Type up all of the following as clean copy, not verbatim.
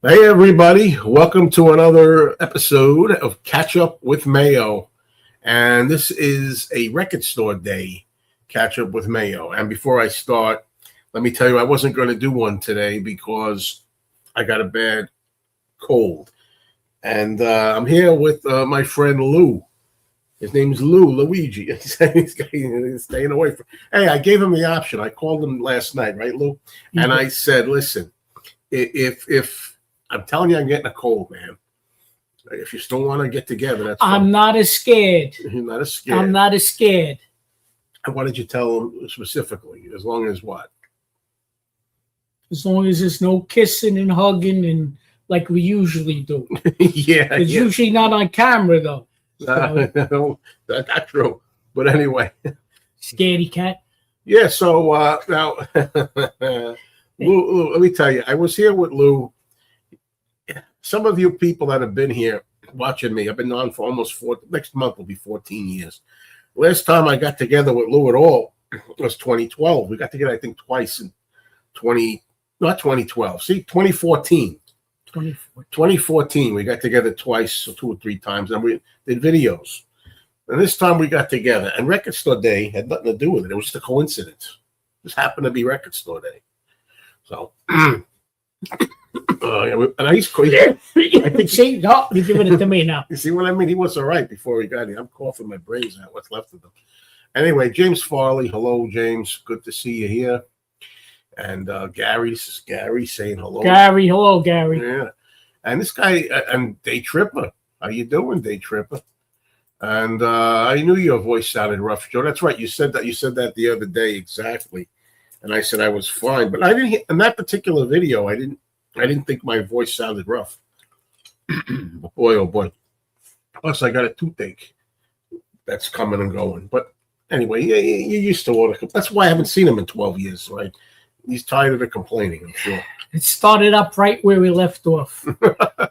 Hey everybody, welcome to another episode of Catchup with Mayo. And this is a record store day Catchup with Mayo. And before I start, let me tell you I wasn't going to do one today because I got a bad cold. And I'm here with my friend Lou. His name's Luigi. He's staying away from. Hey, I gave him the option. I called him last night, right, Lou? Mm-hmm. And I said, listen, if I'm telling you, I'm getting a cold, man. If you still want to get together, that's fine. I'm not as scared. You're not as scared. I'm not as scared. And what did you tell him specifically? As long as what? As long as there's no kissing and hugging and like we usually do. Yeah. It's usually not on camera, though. So. No, that's not true. But anyway. Scaredy cat. Yeah, so now, Lou, let me tell you, I was here with Lou. Some of you people that have been here watching me, I've been on for almost next month will be 14 years. Last time I got together with Lou at all was 2012. We got together, I think, twice in 2014. 2014, we got together twice, or 2 or 3 times, and we did videos. And this time we got together, and Record Store Day had nothing to do with it. It was just a coincidence. It just happened to be Record Store Day. So... and he's crazy. I think see, no, you're giving it to me now. You see what I mean? He was all right before he got here. I'm coughing my brains out. What's left of them? Anyway, James Farley. Hello, James. Good to see you here. And Gary. This is Gary saying hello. Gary, hello, Gary. Yeah. And this guy and Day Tripper. How you doing, Day Tripper? And I knew your voice sounded rough, Joe. That's right. You said that. You said that the other day exactly. And I said I was fine, but I didn't. In that particular video, I didn't think my voice sounded rough. Boy, oh boy. Plus, I got a toothache that's coming and going. But anyway, you're used to all the. That's why I haven't seen him in 12 years, right? He's tired of the complaining, I'm sure. It started up right where we left off.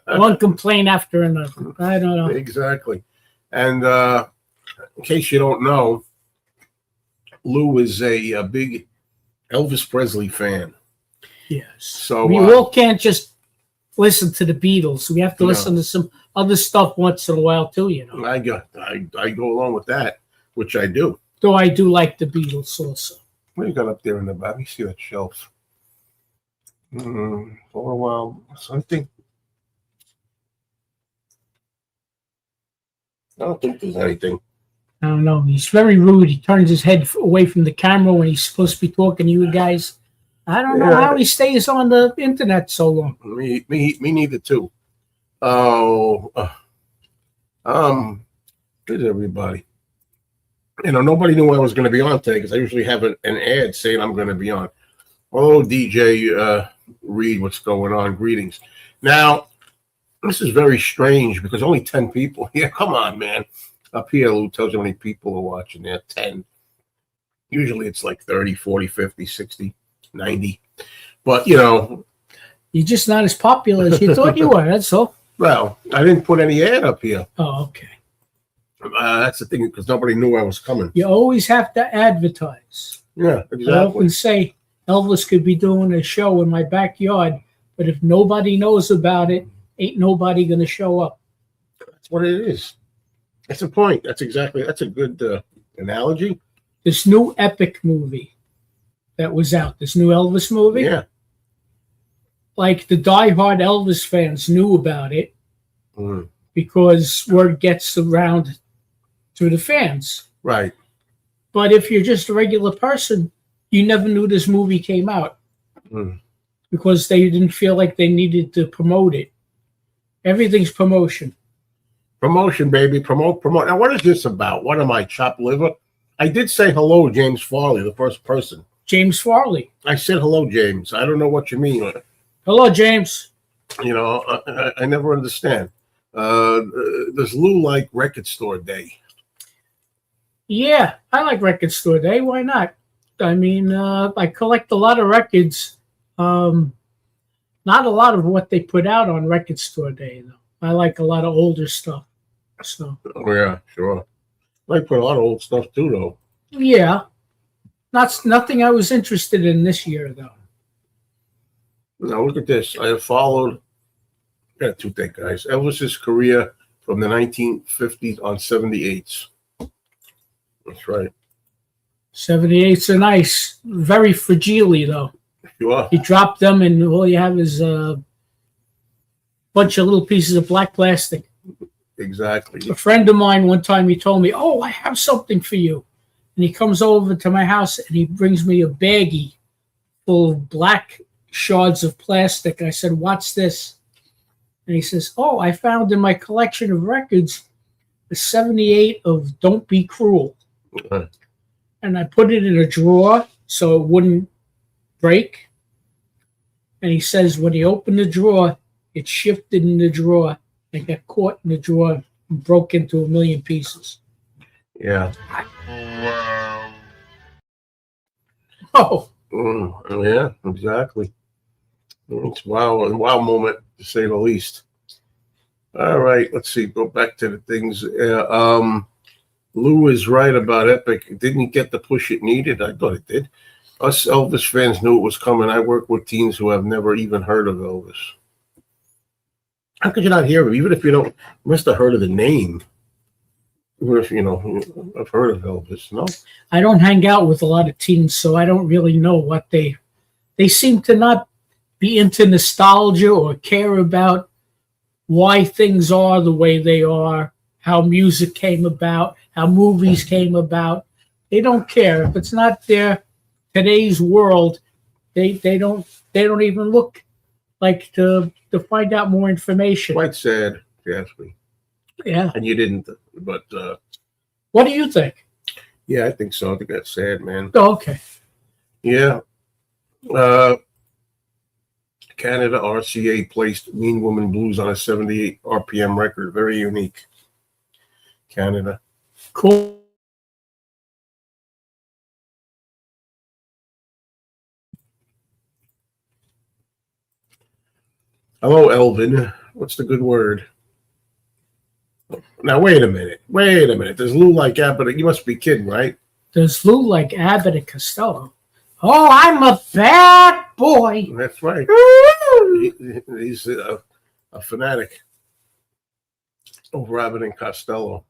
One complaint after another. I don't know. Exactly. And in case you don't know, Lou is a big Elvis Presley fan. Yes. So we all can't just listen to the Beatles. We have to listen to some other stuff once in a while too, you know. I go along with that, which I do. Though I do like the Beatles also. What do you got up there in the back? Let me see that shelf. For a while, something. I don't think there's anything. I don't know. He's very rude. He turns his head away from the camera when he's supposed to be talking to you guys. I don't know how he stays on the internet so long. Me neither too. Good everybody. You know, nobody knew I was going to be on today because I usually have an ad saying I'm going to be on. Oh, DJ Reed, what's going on? Greetings. Now, this is very strange because only 10 people here. Come on, man. Up here, Lou tells you how many people are watching there. 10. Usually it's like 30, 40, 50, 60. 90, but you know, you're just not as popular as you thought you were. That's all. Well, I didn't put any ad up here. Oh, okay. That's the thing because nobody knew I was coming. You always have to advertise. Yeah, exactly. I often say Elvis could be doing a show in my backyard, but if nobody knows about it, ain't nobody going to show up. That's what it is. That's the point. That's a good analogy. This new epic movie that was out, this new Elvis movie. Yeah. Like the diehard Elvis fans knew about it because word gets around to the fans. Right. But if you're just a regular person, you never knew this movie came out because they didn't feel like they needed to promote it. Everything's promotion. Promotion, baby. Promote. Now, what is this about? What am I, chopped liver? I did say hello, James Farley, the first person. James Farley. I said hello, James. I don't know what you mean. Hello, James. You know, I never understand. Does Lou like Record Store Day? Yeah, I like Record Store Day. Why not? I mean, I collect a lot of records. Not a lot of what they put out on Record Store Day, though. I like a lot of older stuff. So. Oh, yeah, sure. I put a lot of old stuff, too, though. Yeah. Nothing I was interested in this year, though. Now, look at this. I have followed got a toothache, guys. Elvis's career from the 1950s on 78s. That's right. 78s are nice. Very fragile, though. You are. You drop them, and all you have is a bunch of little pieces of black plastic. Exactly. A friend of mine one time, he told me, "Oh, I have something for you." And he comes over to my house, and he brings me a baggie full of black shards of plastic. I said, "What's this?" And he says, "Oh, I found in my collection of records the 78 of Don't Be Cruel." And I put it in a drawer so it wouldn't break. And he says when he opened the drawer, it shifted in the drawer and got caught in the drawer and broke into a million pieces. Yeah. Oh. Yeah, exactly. It's a wow moment, to say the least. All right, let's see. Go back to the things. Lou is right about Epic. It didn't get the push it needed. I thought it did. Us Elvis fans knew it was coming. I work with teens who have never even heard of Elvis. How could you not hear of him? Even if you don't, you must have heard of the name. Even if, I've heard of Elvis, no? I don't hang out with a lot of teens, so I don't really know what they seem to not be into nostalgia or care about why things are the way they are, how music came about, how movies came about. They don't care. If it's not today's world, they don't even look like to find out more information. Quite sad, if you ask me. Yeah. And you didn't, but what do you think? Yeah, I think so. I think that's sad, man. Oh, okay. Yeah. Canada RCA placed Mean Woman Blues on a 78 RPM record. Very unique. Canada. Cool. Hello, Elvin. What's the good word? Now, wait a minute. Does Lou like Abbott? You must be kidding, right? Does Lou like Abbott and Costello? Oh, I'm a bad boy. That's right. He's a fanatic over Abbott and Costello.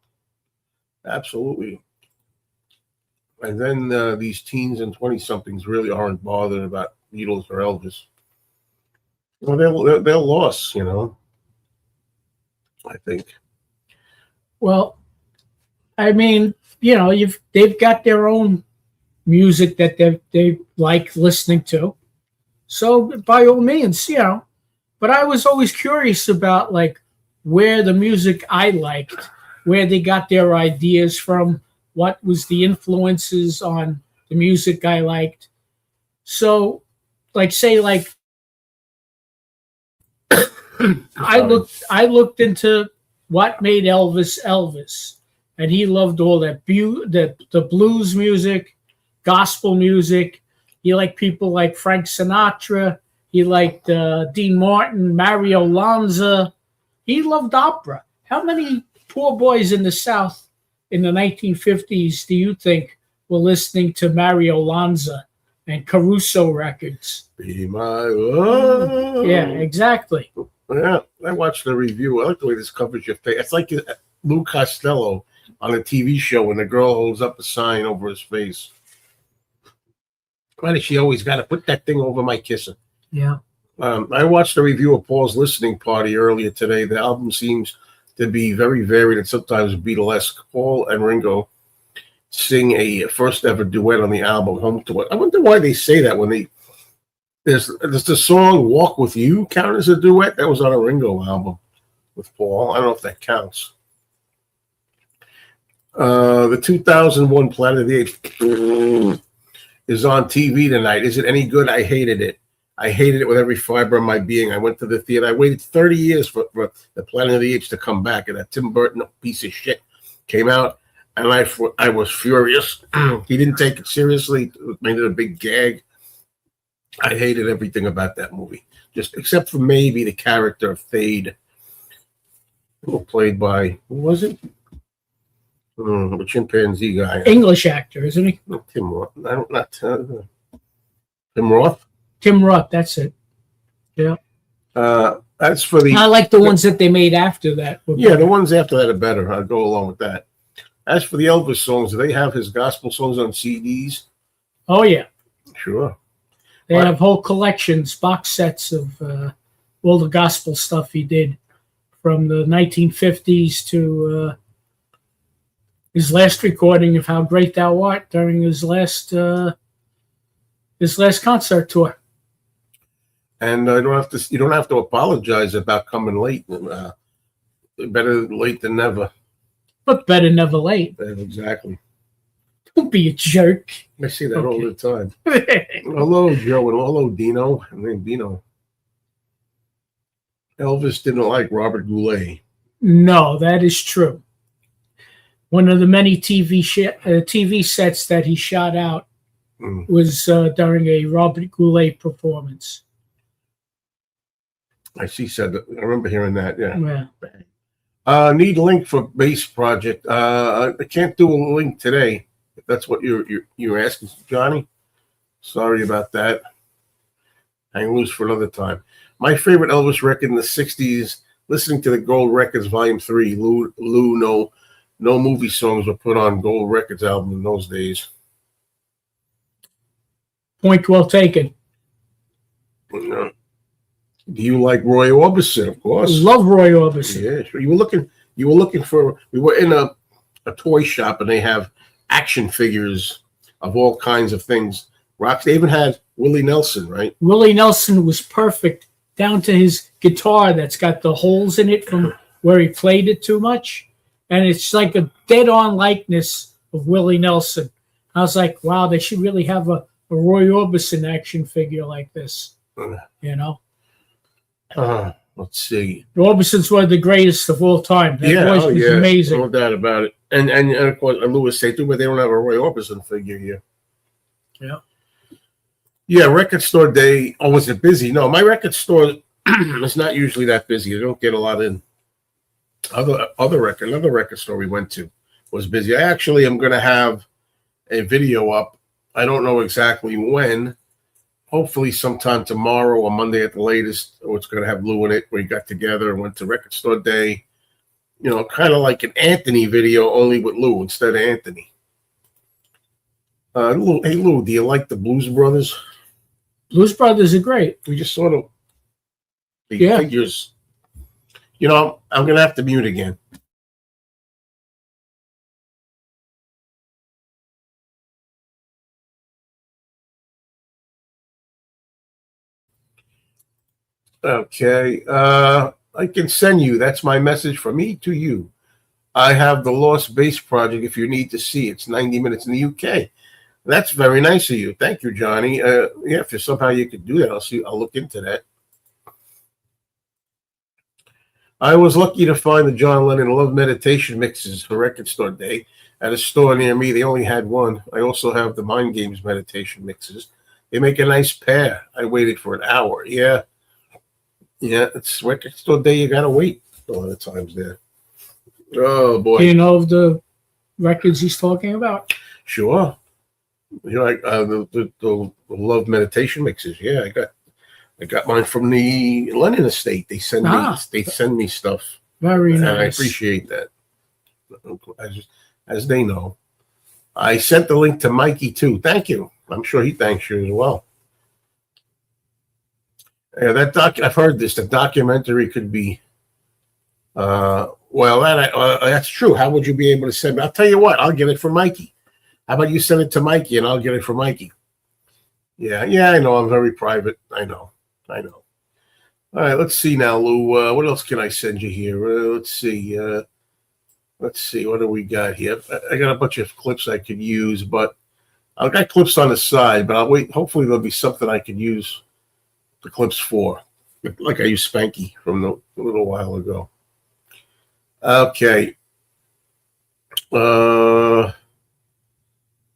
Absolutely. And then these teens and 20-somethings really aren't bothered about Beatles or Elvis. Well, they're lost, I think. Well, I mean, they've got their own music that they like listening to. So by all means, but I was always curious about like where the music I liked, where they got their ideas from, what was the influences on the music I liked. So I looked into what made Elvis, and he loved all that the blues music, gospel music. He liked people like Frank Sinatra. He liked Dean Martin, Mario Lanza. He loved opera. How many poor boys in the South in the 1950s do you think were listening to Mario Lanza and Caruso records? Be my love. Yeah, exactly. Yeah, I watched the review. I like the way this covers your face. It's like Lou Costello on a TV show when the girl holds up a sign over his face. Why does she always got to put that thing over my kisser? Yeah. I watched a review of Paul's listening party earlier today. The album seems to be very varied and sometimes Beatlesque. Paul and Ringo sing a first ever duet on the album, Home to It. I wonder why they say that when does the song Walk With You count as a duet? That was on a Ringo album with Paul. I don't know if that counts. The 2001 Planet of the Apes is on TV tonight. Is it any good? I hated it. I hated it with every fiber of my being. I went to the theater. I waited 30 years for the Planet of the Apes to come back, and that Tim Burton piece of shit came out, and I was furious. He didn't take it seriously. It made it a big gag. I hated everything about that movie, just except for maybe the character of Thade, played by, who was it? The chimpanzee guy. English actor, isn't he? Tim Roth. Tim Roth? Tim Roth, that's it. Yeah. That's for the. I like the ones that they made after that. Yeah, the ones after that are better. I'll go along with that. As for the Elvis songs, do they have his gospel songs on CDs? Oh yeah, Sure. they have whole collections, box sets of all the gospel stuff he did from the 1950s to his last recording of "How Great Thou Art" during his last concert tour. And you don't have to apologize about coming late. Better late than never. But better never late. Exactly. Don't be a jerk. I see that all the time. Hello, Joe, and hello, Dino. I mean, Dino. Elvis didn't like Robert Goulet. No, that is true. One of the many TV sets that he shot out was during a Robert Goulet performance. I remember hearing that. Yeah. Need link for bass project. I can't do a link today. If that's what you're asking, Johnny. Sorry about that. Hang loose for another time. My favorite Elvis record in the '60s. Listening to the Gold Records Volume 3. Lou, no movie songs were put on Gold Records album in those days. Point well taken. Do you like Roy Orbison? Of course. Love Roy Orbison. Yeah, sure. You were looking for. We were in a toy shop and they have action figures of all kinds of things. Rocks. They even had Willie Nelson, right? Willie Nelson was perfect down to his guitar that's got the holes in it from where he played it too much. And it's like a dead-on likeness of Willie Nelson. I was like, wow, they should really have a Roy Orbison action figure like this. You know? Let's see. Orbison's one of the greatest of all time. That voice was amazing. No doubt about it. And of course, Louis say too, but they don't have a Roy Orbison figure here. Yeah. Yeah, record store day. Oh, was it busy? No, my record store is not usually that busy. I don't get a lot in. Another record store we went to was busy. I actually am going to have a video up. I don't know exactly when. Hopefully sometime tomorrow or Monday at the latest. It's going to have Lou in it. We got together and went to record store day. You know, kind of like an Anthony video, only with Lou instead of Anthony. Lou, hey, Lou, do you like the Blues Brothers? Blues Brothers are great. We just sort of the figures. You know, I'm going to have to mute again. Okay. I can send you. That's my message from me to you. I have the Lost Bass Project if you need to see. It's 90 minutes in the UK. That's very nice of you. Thank you, Johnny. Yeah, if somehow you could do that, I'll look into that. I was lucky to find the John Lennon Love Meditation mixes for Record Store Day at a store near me. They only had one. I also have the Mind Games meditation mixes. They make a nice pair. I waited for an hour. Yeah, it's Record Store Day. You gotta wait a lot of times there. Oh boy. Do you know of the records he's talking about? Sure. You know, the Love Meditation mixes. Yeah, I got mine from the Lennon estate. They send me stuff. Very nice. And I appreciate that. As they know. I sent the link to Mikey too. Thank you. I'm sure he thanks you as well. Yeah, I've heard this. The documentary could be that's true. How would you be able to send me? I'll tell you what, I'll get it from Mikey. How about you send it to Mikey and I'll get it from Mikey? Yeah, I know. I'm very private. I know. All right, let's see now, Lou. What else can I send you here? Let's see. What do we got here? I got a bunch of clips I could use, but I've got clips on the side, but I'll wait. Hopefully there'll be something I could use the clips for, like I used Spanky from a little while ago. Okay.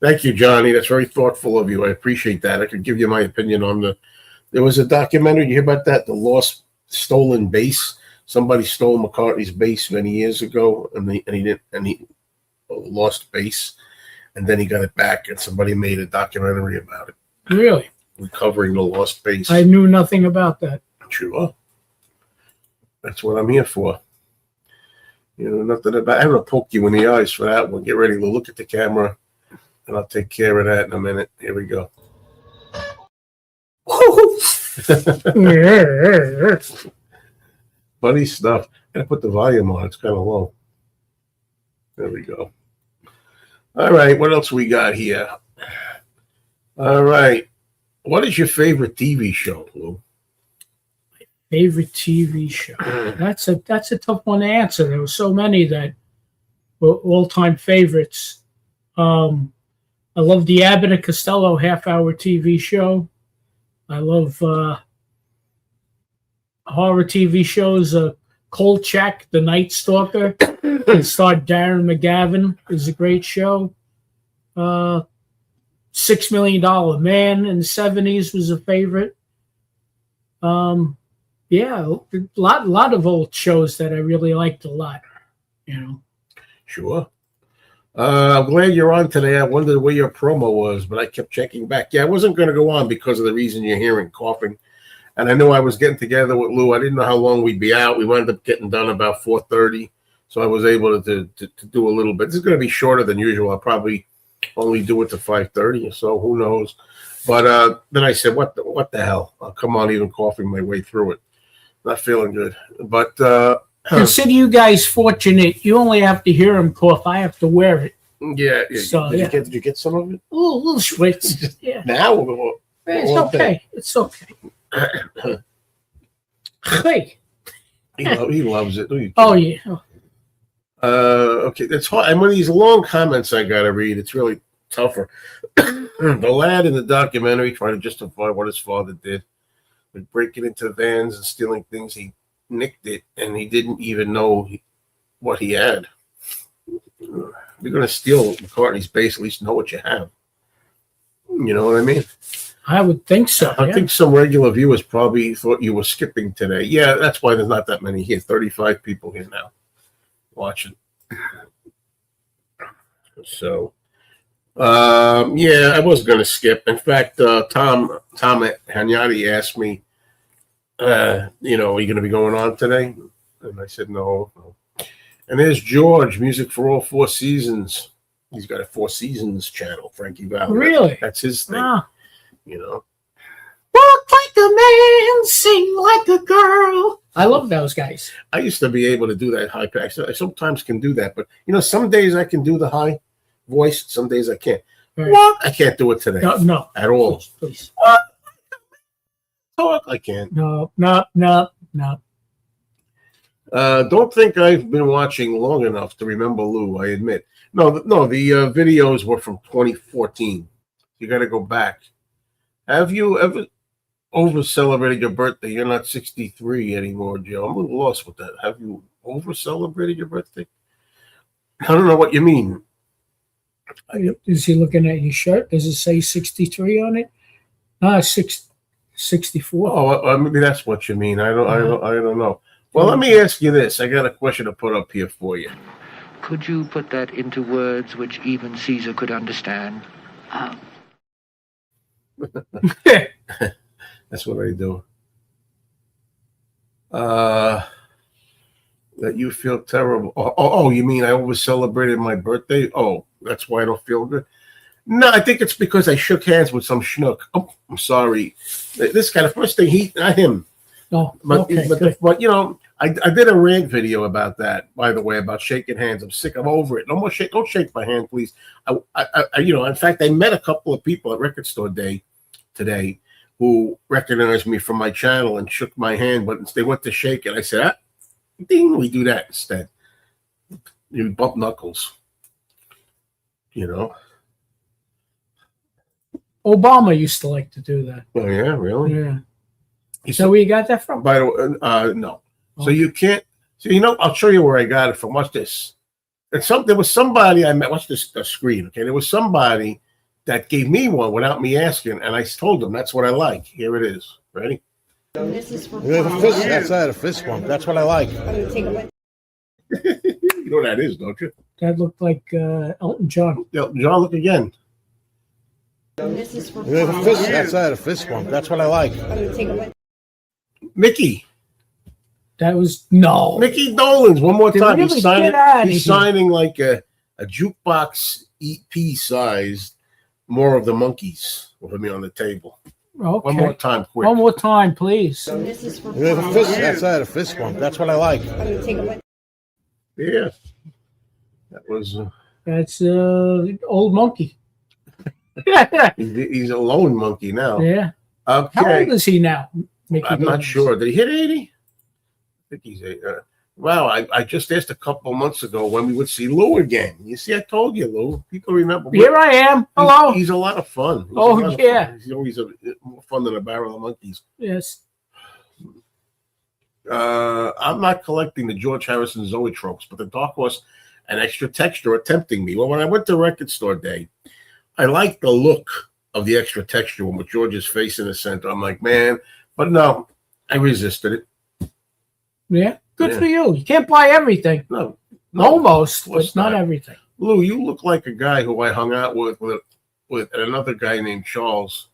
Thank you, Johnny. That's very thoughtful of you. I appreciate that. I could give you my opinion on there was a documentary. You hear about that? The lost stolen bass. Somebody stole McCartney's bass many years ago, and he lost bass, and then he got it back, and somebody made a documentary about it. Really? Recovering the lost bass. I knew nothing about that. Sure. That's what I'm here for. Nothing about. I'm gonna poke you in the eyes for that one. Get ready to look at the camera, and I'll take care of that in a minute. Here we go. Funny stuff. I gotta put the volume on. It's kind of low. There we go. All right. What else we got here? All right. What is your favorite TV show, Lou? Favorite TV show? That's a tough one to answer. There were so many that were all-time favorites. I love the Abbott and Costello half-hour TV show. I love horror TV shows. Kolchak, The Night Stalker, and starred Darren McGavin, is a great show. $6 Million Man in the 70s was a favorite. Yeah, a lot of old shows that I really liked a lot. Sure. I'm glad you're on today. I wondered where your promo was, but I kept checking back. Yeah, I wasn't going to go on because of the reason you're hearing coughing. And I knew I was getting together with Lou. I didn't know how long we'd be out. We wound up getting done about 4:30, so I was able to do a little bit. This is going to be shorter than usual. I'll probably only do it to 5:30 or so. Who knows? But then I said, what the hell? I'll come on even coughing my way through it. Not feeling good. But consider you guys fortunate. You only have to hear him cough. I have to wear it. Yeah. So, did you get some of it? A little schwitz. Yeah. Now? It's okay. It's okay. Hey. He loves it. Oh, yeah. Okay, that's hard. And when these long comments I got to read, it's really tougher. The lad in the documentary trying to justify what his father did with breaking into vans and stealing things. He nicked it, and he didn't even know what he had. You're going to steal McCartney's bass, at least know what you have. You know what I mean? I would think so. I think some regular viewers probably thought you were skipping today. Yeah, that's why there's not that many here. 35 people here now watching. So, yeah, I was going to skip. In fact, Tom Hanyati asked me, are you going to be going on today? And I said, no. And there's George, Music for All Four Seasons. He's got a Four Seasons channel, Frankie Valli. Really? That's his thing. Walk like a man, sing like a girl. I love those guys. I used to be able to do that high pitch. I sometimes can do that, but some days I can do the high voice. Some days I can't. Right. What? I can't do it today. No. At all. Please. What? Talk. I can't. No. Don't think I've been watching long enough to remember Lou. I admit. No. The videos were from 2014. You got to go back. Have you ever over-celebrated your birthday? You're not 63 anymore, Joe. I'm a little lost with that. Have you over-celebrated your birthday? I don't know what you mean. Is he looking at your shirt? Does it say 63 on it? 64. Oh, maybe that's what you mean. I don't know. Well, let me ask you this. I got a question to put up here for you. Could you put that into words which even Caesar could understand? That's what I do. That you feel terrible. Oh, you mean I over celebrated my birthday? Oh, that's why I don't feel good. No, I think it's because I shook hands with some schnook. Oh, I'm sorry. This guy, the first thing not him. Oh, but, okay. But I did a rant video about that, by the way, about shaking hands. I'm sick. I'm over it. No more shake. Don't shake my hand, please. In fact, I met a couple of people at Record Store Day today who recognized me from my channel and shook my hand, but they went to shake it. I said, ding, we do that instead. You bump knuckles. Obama used to like to do that. Oh, yeah, really? Yeah. So where you got that from? By the way, no. Oh. So you can't. So I'll show you where I got it from. Watch this. There was somebody I met. Watch this screen. Okay, there was somebody that gave me one without me asking, and I told them that's what I like. Here it is. Ready? This is for that's a fist bump. That's what I like. You know what that is, don't you? That looked like Elton John. Elton John, look again. This is for that's a fist bump. That's what I like. Mickey. That was no. Mickey Dolenz. One more time. Really? He's signing. Get outta He's here. signing like a jukebox EP size. More of the Monkeys with me on the table. Okay. One more time, quick. One more time, please. And this is for The Paul. fist, that's a fist bump. That's what I like. I'm gonna take a look. Yeah, that was. That's old monkey. He's a lone monkey now. Yeah. How Okay. old is he now? Mickey I'm not Dolenz? sure. Did he hit 80? I think he's 80. Wow, I just asked a couple months ago when we would see Lou again. You see, I told you, Lou. People remember. Here I am. Hello. He's a lot of fun. He's Oh, a lot of yeah. fun. He's always more fun than a barrel of monkeys. Yes. I'm not collecting the George Harrison Zoetropes, but the Dark Horse and Extra Texture are tempting me. Well, when I went to Record Store Day, I liked the look of the Extra Texture one with George's face in the center. I'm like, man, but no, I resisted it. Yeah. Good Yeah. for you. You can't buy everything. No, Almost, of course but not not. everything. Lou, you look like a guy who I hung out with another guy named Charles.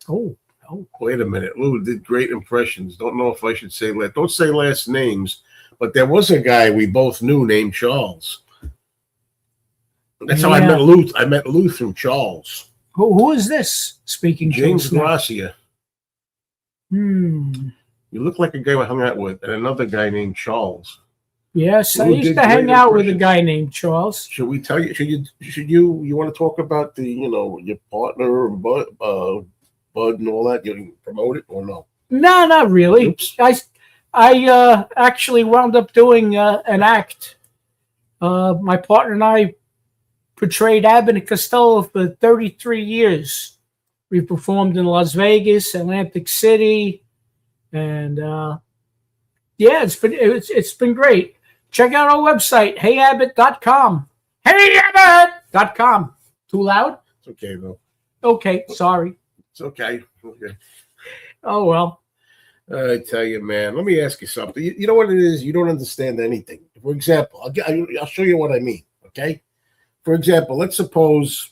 Oh. Wait a minute. Lou did great impressions. Don't know if I should say that. Don't say last names, but there was a guy we both knew named Charles. That's how I Yeah. met Lou. I met Lou through Charles. Who is this speaking? James just now? Gracia. Hmm. You look like a guy I hung out with, and another guy named Charles. Yes, I Who used did to hang great out with a impressions. guy named Charles. Should we tell you? Should you want to talk about the your partner Bud and all that? You can promote it or no? No, not really. Oops. I actually wound up doing an act. My partner and I portrayed Abbott and Costello for 33 years. We performed in Las Vegas, Atlantic City, and yeah, it's been great. Check out our website, heyabbott.com. Heyabbott.com. Too loud? It's okay though. Okay, sorry. It's okay. Okay. Oh well. I tell you, man. Let me ask you something. You know what it is? You don't understand anything. For example, I'll show you what I mean. Okay. For example, let's suppose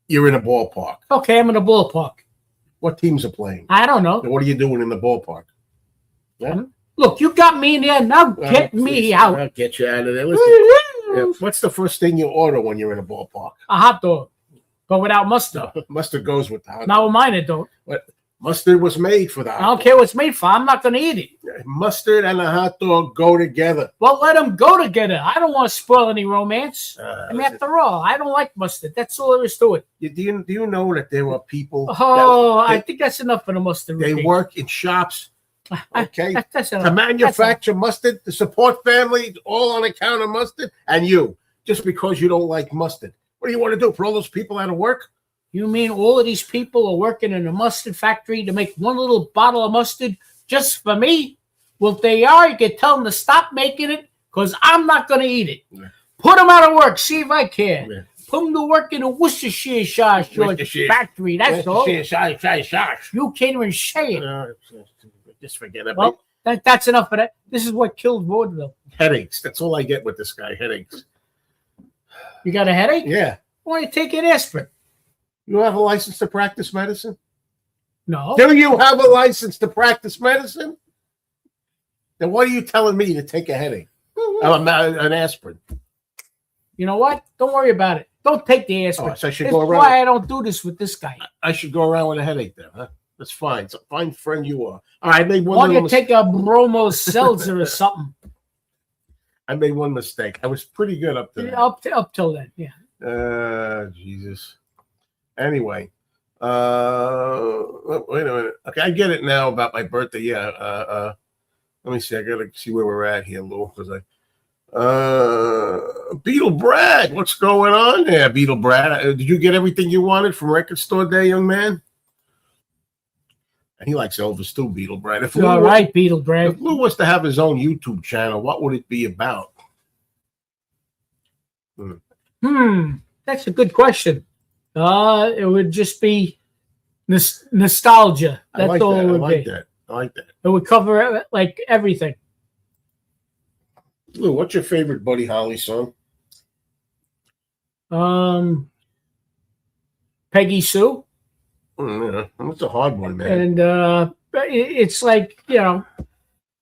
you're in a ballpark. Okay, I'm in a ballpark. What teams are playing? I don't know. And what are you doing in the ballpark? Yeah? Look, you got me in there. Now get me out. I'll get you out of there. Listen, yeah, what's the first thing you order when you're in a ballpark? A hot dog, but without mustard. Mustard goes with the hot dog. Now with mine, it don't. Mustard was made for that. I don't care what it's made for. I'm not going to eat it. Mustard and a hot dog go together. Well, let them go together. I don't want to spoil any romance. I mean, Listen, after all, I don't like mustard. That's all there is to it. do you know that there are people Oh, that I think that's enough for the mustard. they routine. work in shops, okay, That's to enough. manufacture mustard, to support family, all on account of mustard, and you, just because you don't like mustard. What do you want to do? Put all those people out of work? You mean all of these people are working in a mustard factory to make one little bottle of mustard just for me? Well, if they are, you can tell them to stop making it because I'm not going to eat it. Yeah. Put them out of work. See if I can. Yeah. Put them to work in a Worcestershire Worcestershire. factory. That's all. Shy. You can't even say it. Just forget it. Well, that's enough of that. This is what killed vaudeville. Headaches. That's all I get with this guy. Headaches. You got a headache? Yeah. Why don't you take an aspirin? You have a license to practice medicine? No. Do you have a license to practice medicine? Then what are you telling me to take a headache? An aspirin. You know what? Don't worry about it. Don't take the aspirin. Oh, so I should That's go around. why I don't do this with this guy. I should go around with a headache then, huh? That's fine. It's a fine friend you are. All right, I made one Why don't little you take a bromo seltzer or something? I made one mistake. I was pretty good up to that. Up till then, yeah. Jesus. Anyway, wait a minute. Okay, I get it now about my birthday. Yeah. Let me see. I gotta see where we're at here, Lou, because Beetle Brad, what's going on there, Beetle Brad? Did you get everything you wanted from Record Store Day, young man? And he likes Elvis too, Beetle Brad. If All right, Beetle Brad. If Lou was to have his own YouTube channel, what would it be about? That's a good question. It would just be nostalgia. I That's like all that. it I would like be. that. I like that. It would cover like everything. Lou, what's your favorite Buddy Holly song? Peggy Sue, Yeah, that's a hard one, man. and it's like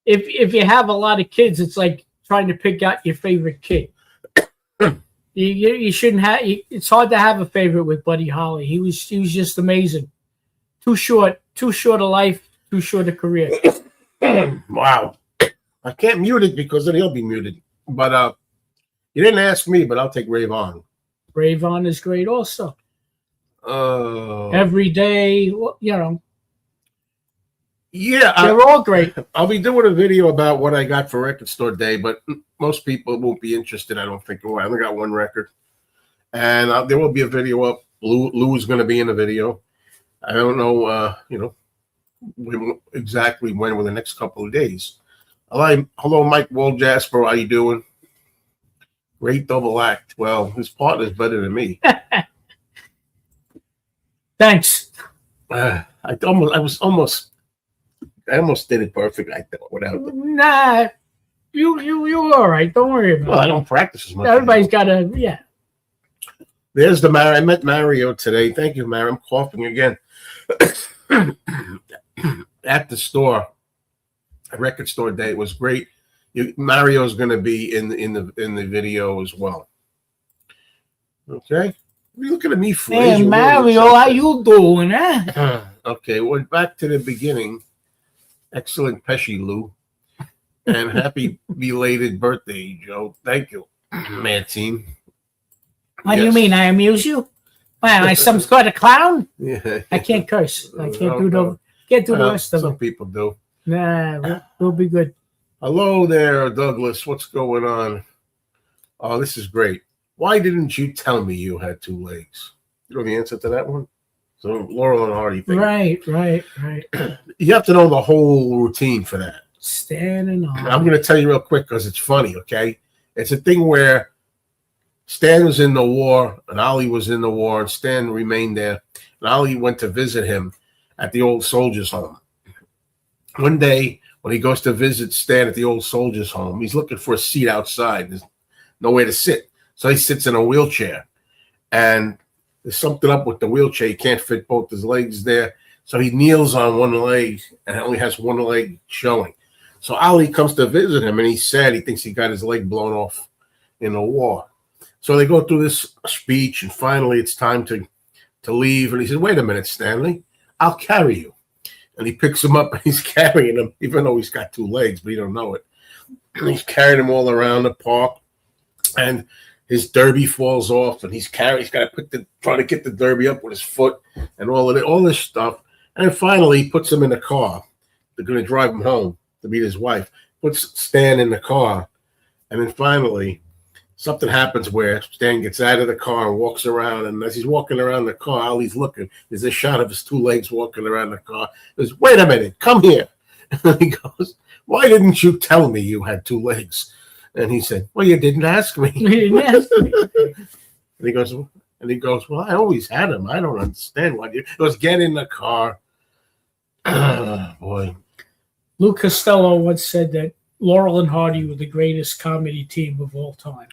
if you have a lot of kids, it's like trying to pick out your favorite kid. You shouldn't have. It's hard to have a favorite with Buddy Holly. He was just amazing. Too short a life, too short a career. Wow. I can't mute it because then he'll be muted. But you didn't ask me, but I'll take Ray Vaughn. Ray Vaughn is great also. Every day, you know. Yeah, they're all great. I'll be doing a video about what I got for Record Store Day, but most people won't be interested, I don't think. Oh, I only got one record. And there will be a video up. Lou is going to be in the video. I don't know, exactly when, with the next couple of days. Hello, Mike Jasper. How you doing? Great double act. Well, his partner's better than me. Thanks. I almost did it perfect. I thought without it. Nah, you all right. Don't worry about it. Well, I don't practice as much. Everybody's got to, yeah. There's the Mario. I met Mario today. Thank you, Mario. I'm coughing again. At the store, a Record Store Day. It was great. Mario's going to be in the video as well. Okay. What are you looking at me for? Hey, Mario, how you doing, huh? Okay, we're back to the beginning. Excellent Pesci, Lou. And happy belated birthday, Joe. Thank you, Mad Team. What do you mean? I amuse you? Wow, I some sort of clown? Yeah. I can't curse. I can't do the rest of it. Some people do. Nah, we'll be good. Hello there, Douglas. What's going on? Oh, this is great. Why didn't you tell me you had two legs? You know the answer to that one? So Laurel and Hardy thing. Right. You have to know the whole routine for that. Standing on. I'm going to tell you real quick because it's funny, okay? It's a thing where Stan was in the war and Ollie was in the war and Stan remained there. And Ollie went to visit him at the old soldiers' home. One day, when he goes to visit Stan at the old soldiers' home, he's looking for a seat outside. There's nowhere to sit. So he sits in a wheelchair. And there's something up with the wheelchair. He can't fit both his legs there. So he kneels on one leg and only has one leg showing. So Ali comes to visit him and he's sad. He thinks he got his leg blown off in the war. So they go through this speech and finally it's time to leave. And he said, wait a minute, Stanley, I'll carry you. And he picks him up and he's carrying him, even though he's got two legs, but he don't know it. And he's carrying him all around the park. And his derby falls off, and he's got to try to get the derby up with his foot, and all this stuff. And then finally, he puts him in the car. They're going to drive him home to meet his wife. Puts Stan in the car, and then finally, something happens where Stan gets out of the car and walks around. And as he's walking around the car, Ollie's looking. There's a shot of his two legs walking around the car. He goes, "Wait a minute, come here." And he goes, "Why didn't you tell me you had two legs?" And he said, "Well, you didn't ask me." You didn't ask me. And he goes, "Well, I always had them. I don't understand why you." He goes, "Get in the car." Oh, boy. Lou Costello once said that Laurel and Hardy were the greatest comedy team of all time.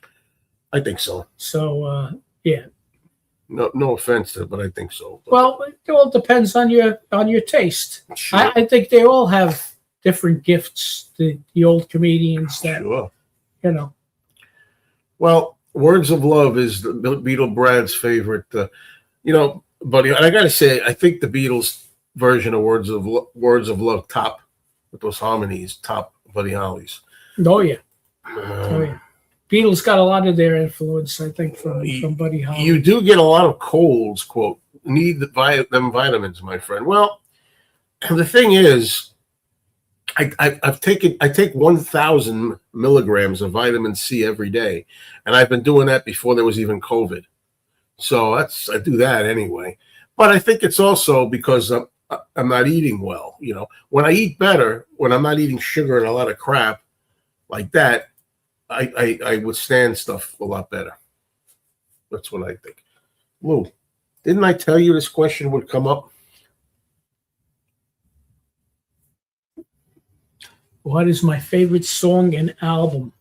I think so. So, yeah. No offense to it, but I think so. Well, it all depends on your taste. Sure. I think they all have different gifts. The old comedians that. Sure. You know. Well, Words of Love is the Beatle Brad's favorite. Buddy, and I got to say, I think the Beatles version of Words of Love top with those harmonies, top Buddy Holly's. Oh yeah. Beatles got a lot of their influence, I think, from Buddy Holly. You do get a lot of colds. Quote, need them vitamins, my friend. Well, the thing is, I take 1,000 milligrams of vitamin C every day, and I've been doing that before there was even COVID. So I do that anyway. But I think it's also because I'm not eating well. You know, when I eat better, when I'm not eating sugar and a lot of crap like that, I withstand stuff a lot better. That's what I think. Lou, didn't I tell you this question would come up? What is my favorite song and album?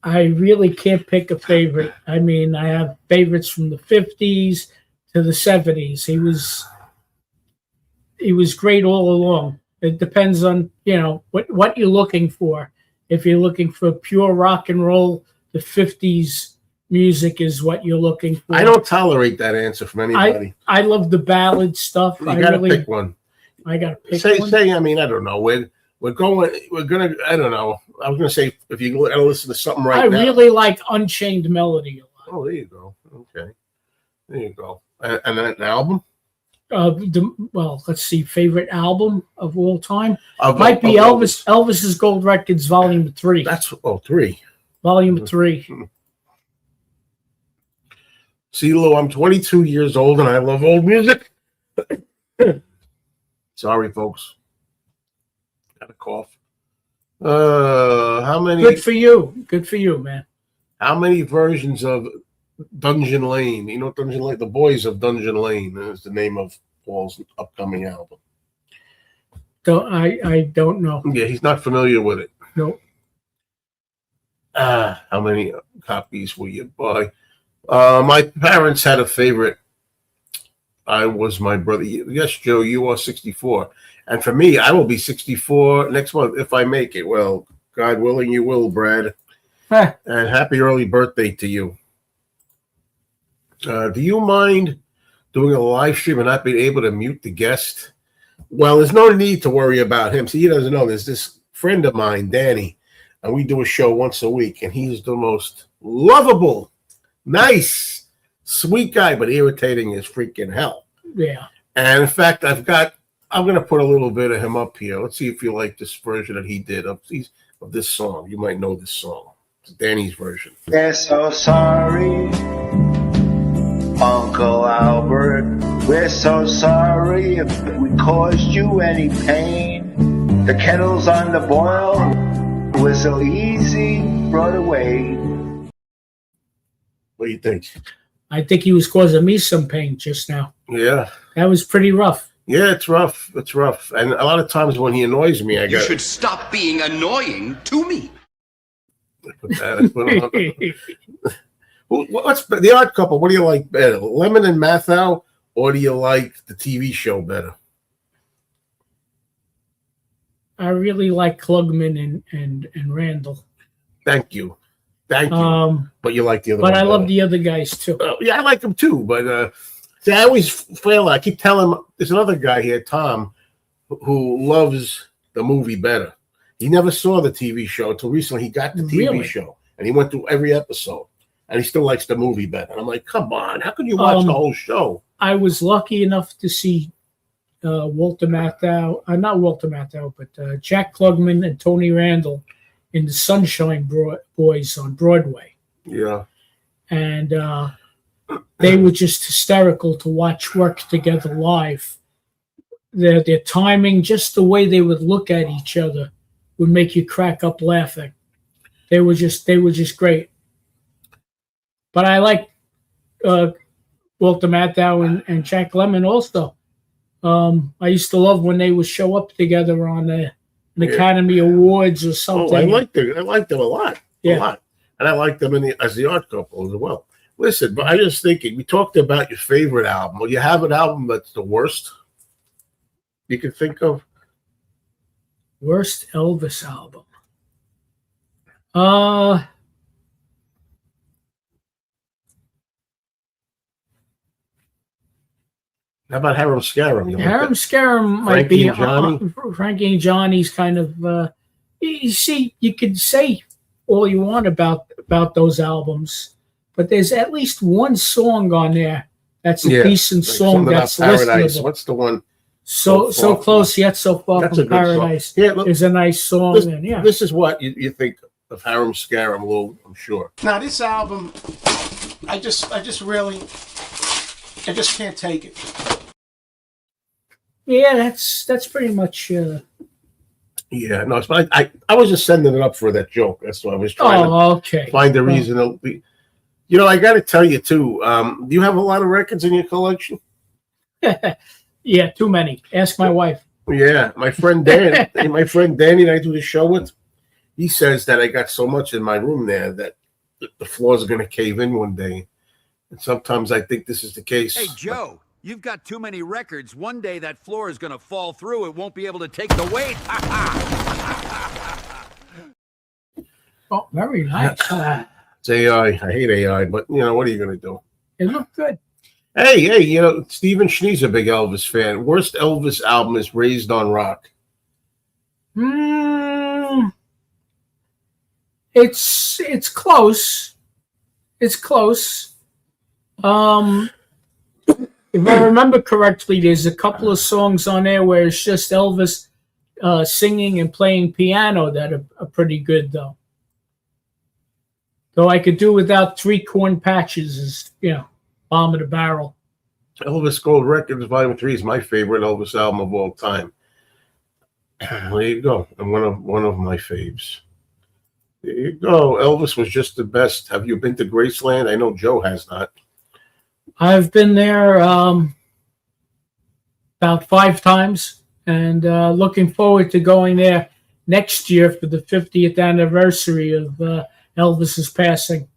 I really can't pick a favorite. I mean, I have favorites from the 50s to the 70s. He was great all along. It depends on, what you're looking for. If you're looking for pure rock and roll, the 50s music is what you're looking for. I don't tolerate that answer from anybody. I love the ballad stuff. You got to pick one. I got to pick one. Say. I mean, I don't know. We're gonna. I don't know. I was gonna say if you gotta listen to something right now. I really like Unchained Melody a lot. Oh, there you go. Okay, there you go. And then an album. Let's see. Favorite album of all time Might be Elvis. Elvis's Gold Records, Volume 3. That's 3. Volume 3. See, Lou, I'm 22 years old and I love old music. Sorry, folks. Got a cough. How many? Good for you, man. How many versions of Dungeon Lane? You know Dungeon Lane? The Boys of Dungeon Lane is the name of Paul's upcoming album. I don't know. Yeah, he's not familiar with it. Nope. How many copies will you buy? My parents had a favorite. I was my brother. Yes, Joe, you are 64. And for me, I will be 64 next month if I make it. Well, God willing, you will, Brad. And happy early birthday to you. Do you mind doing a live stream and not being able to mute the guest? Well, there's no need to worry about him. See, he doesn't know. There's this friend of mine, Danny, and we do a show once a week, and he's the most lovable, nice, sweet guy, but irritating as freaking hell. Yeah. And in fact, I'm going to put a little bit of him up here. Let's see if you like this version that he did of this song. You might know this song. It's Danny's version. We're so sorry, Uncle Albert. We're so sorry if we caused you any pain. The kettle's on the boil. We're so easy brought away. What do you think? I think he was causing me some pain just now. Yeah. That was pretty rough. Yeah, it's rough. It's rough. And a lot of times when he annoys me, You should stop being annoying to me. What's the Odd Couple? What do you like better, Lemon and Mathau, or do you like the TV show better? I really like Klugman and Randall. Thank you. But you like the other. But I love the other guys too. Yeah, I like them too. But see, I always fail. I keep telling him there's another guy here, Tom, who loves the movie better. He never saw the TV show until recently. He got the TV show, and he went through every episode, and he still likes the movie better. And I'm like, come on, how could you watch the whole show? I was lucky enough to see Walter Matthau, not Walter Matthau, but Jack Klugman and Tony Randall in the Sunshine Boys on Broadway. Yeah. And they were just hysterical to watch work together live. Their timing, just the way they would look at each other, would make you crack up laughing. They were just great. But I like Walter Matthau and Jack Lemmon also. I used to love when they would show up together on an Academy Awards or something. Oh, I liked them a lot. Yeah. A lot. And I liked them as the Odd Couple as well. Listen, but I just thinking, we talked about your favorite album. Will you have an album that's the worst you can think of? Worst Elvis album. How about Harum Scarum? Harum Scarum might be Frankie and Johnny's kind of. You see, you could say all you want about those albums, but there's at least one song on there that's a decent song that's Paradise. listenable. What's the one? So close yet so far from Paradise. Yeah, look, is a nice song. This is what you think of Harum Scarum, Lou, I'm sure. Now this album, I just can't take it. Yeah, that's pretty much. Yeah, no, but I was just sending it up for that joke. That's why I was trying to find a reason. To be, I got to tell you too. Do you have a lot of records in your collection? Yeah, too many. Ask my wife. Yeah, my friend Dan, my friend Danny that I do the show with, he says that I got so much in my room there that the floors are going to cave in one day. And sometimes I think this is the case. Hey, Joe, You've got too many records. One day that floor is going to fall through. It won't be able to take the weight. Oh, very nice. It's AI. I hate AI, but you know what are you going to do? It looked good. Hey, you know Stephen Schnee's a big Elvis fan. Worst Elvis album is Raised on Rock. It's close. It's close. If I remember correctly, there's a couple of songs on there where it's just Elvis singing and playing piano that are pretty good, though. Though I could do without 3 corn patches, is bottom of the barrel. Elvis Gold Records Volume 3 is my favorite Elvis album of all time. There you go. And one of my faves. There you go. Elvis was just the best. Have you been to Graceland? I know Joe has not. I've been there about 5 times, and looking forward to going there next year for the 50th anniversary of Elvis's passing.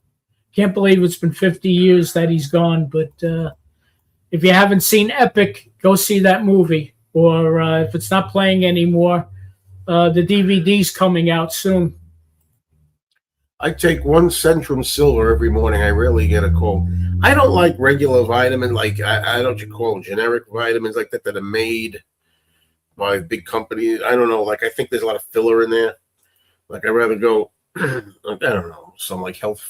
Can't believe it's been 50 years that he's gone, but if you haven't seen Epic, go see that movie. Or if it's not playing anymore, the DVD's coming out soon. I take 1 Centrum Silver every morning. I rarely get a cold. I don't like regular vitamin, like I don't you call them generic vitamins like that are made by big companies. I don't know. Like I think there's a lot of filler in there. Like I'd rather go, I don't know, some like health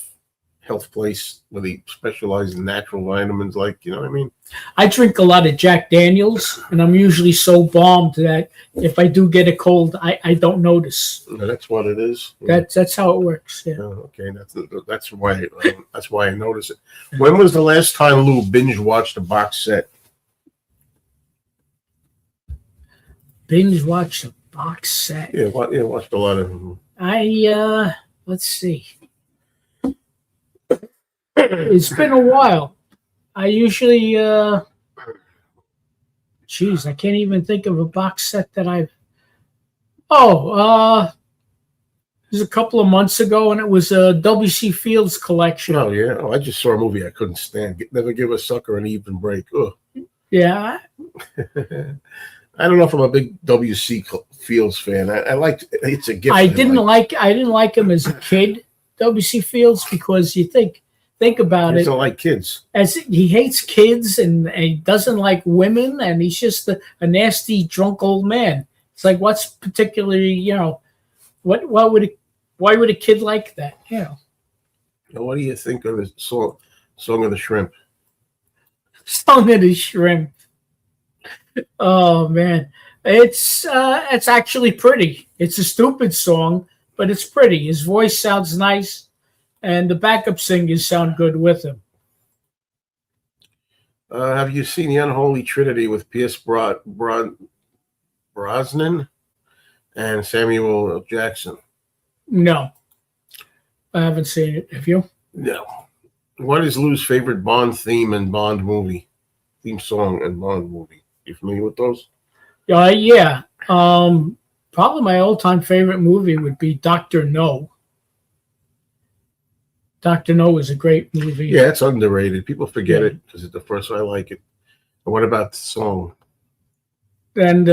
place where they specialize in natural vitamins. Like you know what I mean. I drink a lot of Jack Daniels, and I'm usually so bombed that if I do get a cold, I don't notice. That's what it is. That's how it works. Yeah. Oh, okay, that's why I notice it. When was the last time Lou binge watched a box set? Binge watched a box set. Yeah, watched a lot of them. Let's see. It's been a while. I usually, I can't even think of a box set that I've. It was a couple of months ago, and it was a W.C. Fields collection. Oh yeah. Oh, I just saw a movie I couldn't stand. Never Give a Sucker an Even Break. Ugh. Yeah. I don't know if I'm a big W.C. Fields fan. I like it's a gift. I didn't like him as a kid, W.C. Fields, because you think about it. He doesn't like kids. As he hates kids and he doesn't like women, and he's just a nasty drunk old man. It's like, what's particularly, why would a kid like that? What do you think of the song of the Shrimp? Song of the Shrimp. Oh man, it's actually pretty. It's a stupid song, but it's pretty. His voice sounds nice, and the backup singers sound good with him. Have you seen The Unholy Trinity with Pierce Brosnan and Samuel L. Jackson? No, I haven't seen it. Have you? No. What is Lou's favorite Bond theme and Bond movie? Theme song and Bond movie. You familiar with those? Yeah. Probably my all-time favorite movie would be Dr. No. Dr. No is a great movie. Yeah, it's underrated. People forget it because it's the first one. I like it. And what about the song? And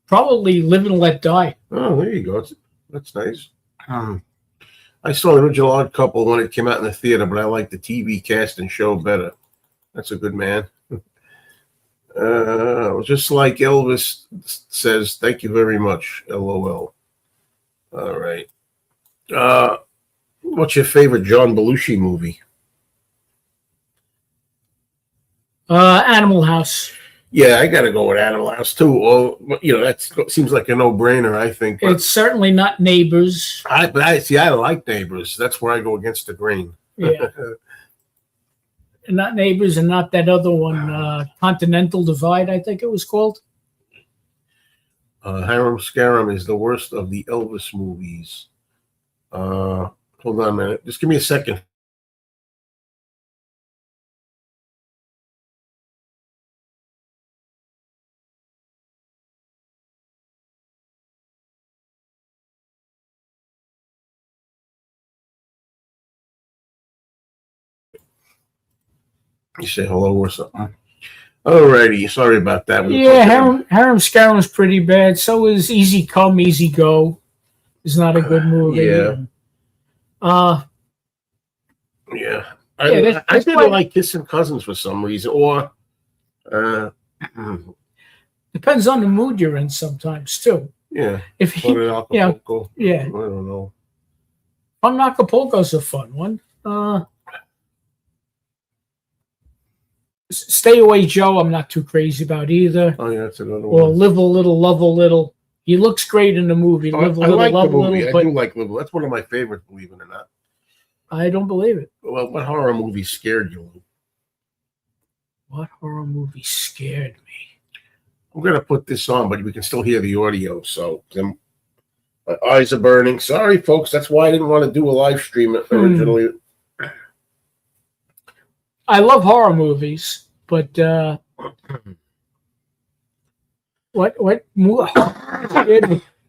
probably Live and Let Die. Oh, there you go. That's nice. I saw the original Odd Couple when it came out in the theater, but I like the TV cast and show better. That's a good man. Just like Elvis says, thank you very much, LOL. All right. What's your favorite John Belushi movie? Animal House. Yeah, I got to go with Animal House too. Well, that seems like a no-brainer. I think it's certainly not Neighbors. I like Neighbors. That's where I go against the grain. Yeah, not Neighbors, and not that other one, Continental Divide. I think it was called. Harum Scarum is the worst of the Elvis movies. Hold on a minute. Just give me a second. You say hello or something. Alrighty, sorry about that. Harem Scaram's pretty bad. So is Easy Come, Easy Go. It's not a good movie. Yeah. Yeah. I didn't like Kissing Cousins for some reason, or depends on the mood you're in sometimes too. Yeah. If he, Acapulco. Yeah. I don't know. Fun Acapulco's a fun one. Stay Away Joe, I'm not too crazy about either. Oh yeah, that's another one. Or Live a Little, Love a Little. He looks great in the movie. Live a Little, like Love the movie. a Little. I do like Live a Little. That's one of my favorites, believe it or not. I don't believe it. Well, what horror movie scared you? What horror movie scared me? I'm going to put this on, but we can still hear the audio. So my eyes are burning. Sorry, folks. That's why I didn't want to do a live stream originally. I love horror movies, but what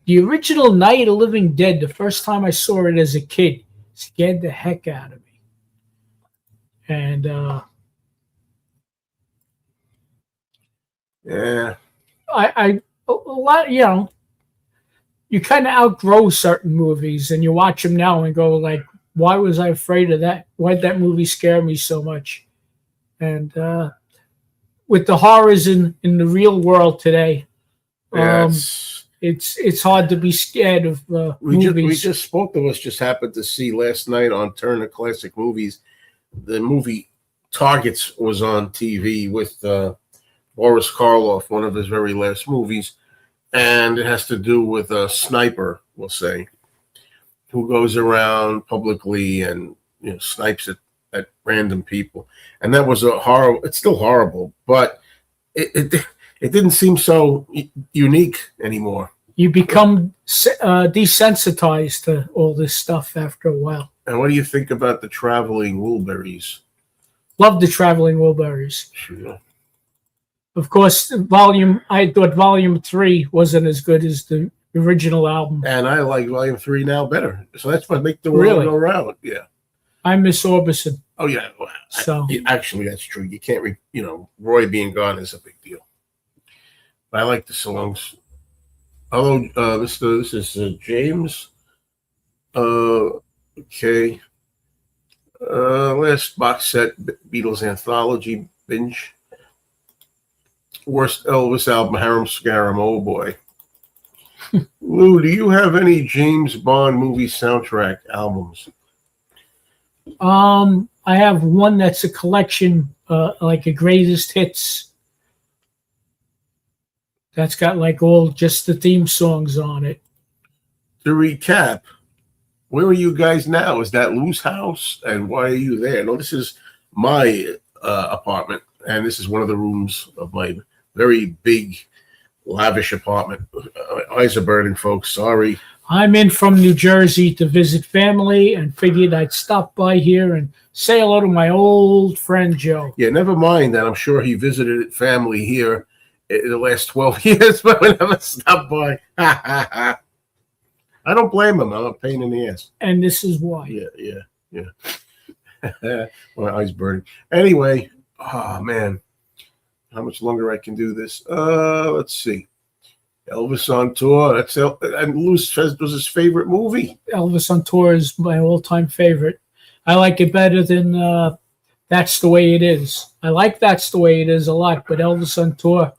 the original Night of the Living Dead, the first time I saw it as a kid, scared the heck out of me. And yeah. I a lot, you kind of outgrow certain movies and you watch them now and go like, why was I afraid of that? Why did that movie scare me so much? And with the horrors in the real world today, it's hard to be scared of movies. Both of us just happened to see last night on Turner Classic Movies. The movie Targets was on TV with Boris Karloff, one of his very last movies, and it has to do with a sniper, we'll say, who goes around publicly and snipes at random people. And that was a horror. It's still horrible, but it didn't seem so unique anymore. You become desensitized to all this stuff after a while. And what do you think about the Traveling Wilburys? Love the Traveling Wilburys. Sure. Of course, I thought Volume 3 wasn't as good as the original album. And I like Volume 3 now better. So that's what makes the world go round. Yeah. I miss Orbison. Oh, yeah. So actually, that's true. You can't, Roy being gone is a big deal. But I like the songs. Although this is James. Okay. Last box set, Beatles Anthology binge. Worst Elvis album, Harem Scarum. Oh boy. Lou, do you have any James Bond movie soundtrack albums? I have one that's a collection, like a greatest hits. That's got like all just the theme songs on it. To recap, where are you guys now? Is that Lou's house? And why are you there? No, this is my apartment, and this is one of the rooms of my very big, lavish apartment. Eyes are burning, folks. Sorry. I'm in from New Jersey to visit family and figured I'd stop by here and say hello to my old friend Joe. Yeah, never mind that. I'm sure he visited family here in the last 12 years, but we never stopped by. I don't blame him. I'm a pain in the ass. And this is why. Yeah. My eyes burning. Anyway, oh man, how much longer I can do this? Let's see. Elvis on Tour. And Lou says was his favorite movie. Elvis on Tour is my all-time favorite. I like it better than That's the Way It Is. I like That's the Way It Is a lot, but Elvis on Tour,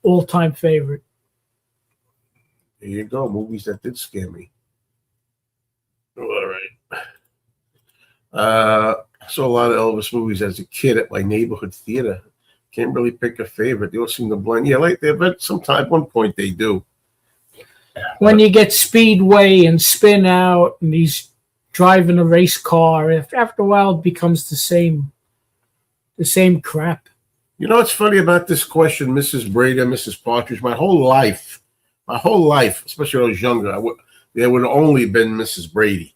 all-time favorite. There you go. Movies that did scare me. All right. I saw a lot of Elvis movies as a kid at my neighborhood theater. Can't really pick a favorite. They all seem to blend. Yeah, like that, but at one point they do. When you get Speedway and Spin Out and he's driving a race car, after a while it becomes the same crap. You know what's funny about this question, Mrs. Brady, Mrs. Partridge? My whole life, especially when I was younger, there would have only been Mrs. Brady.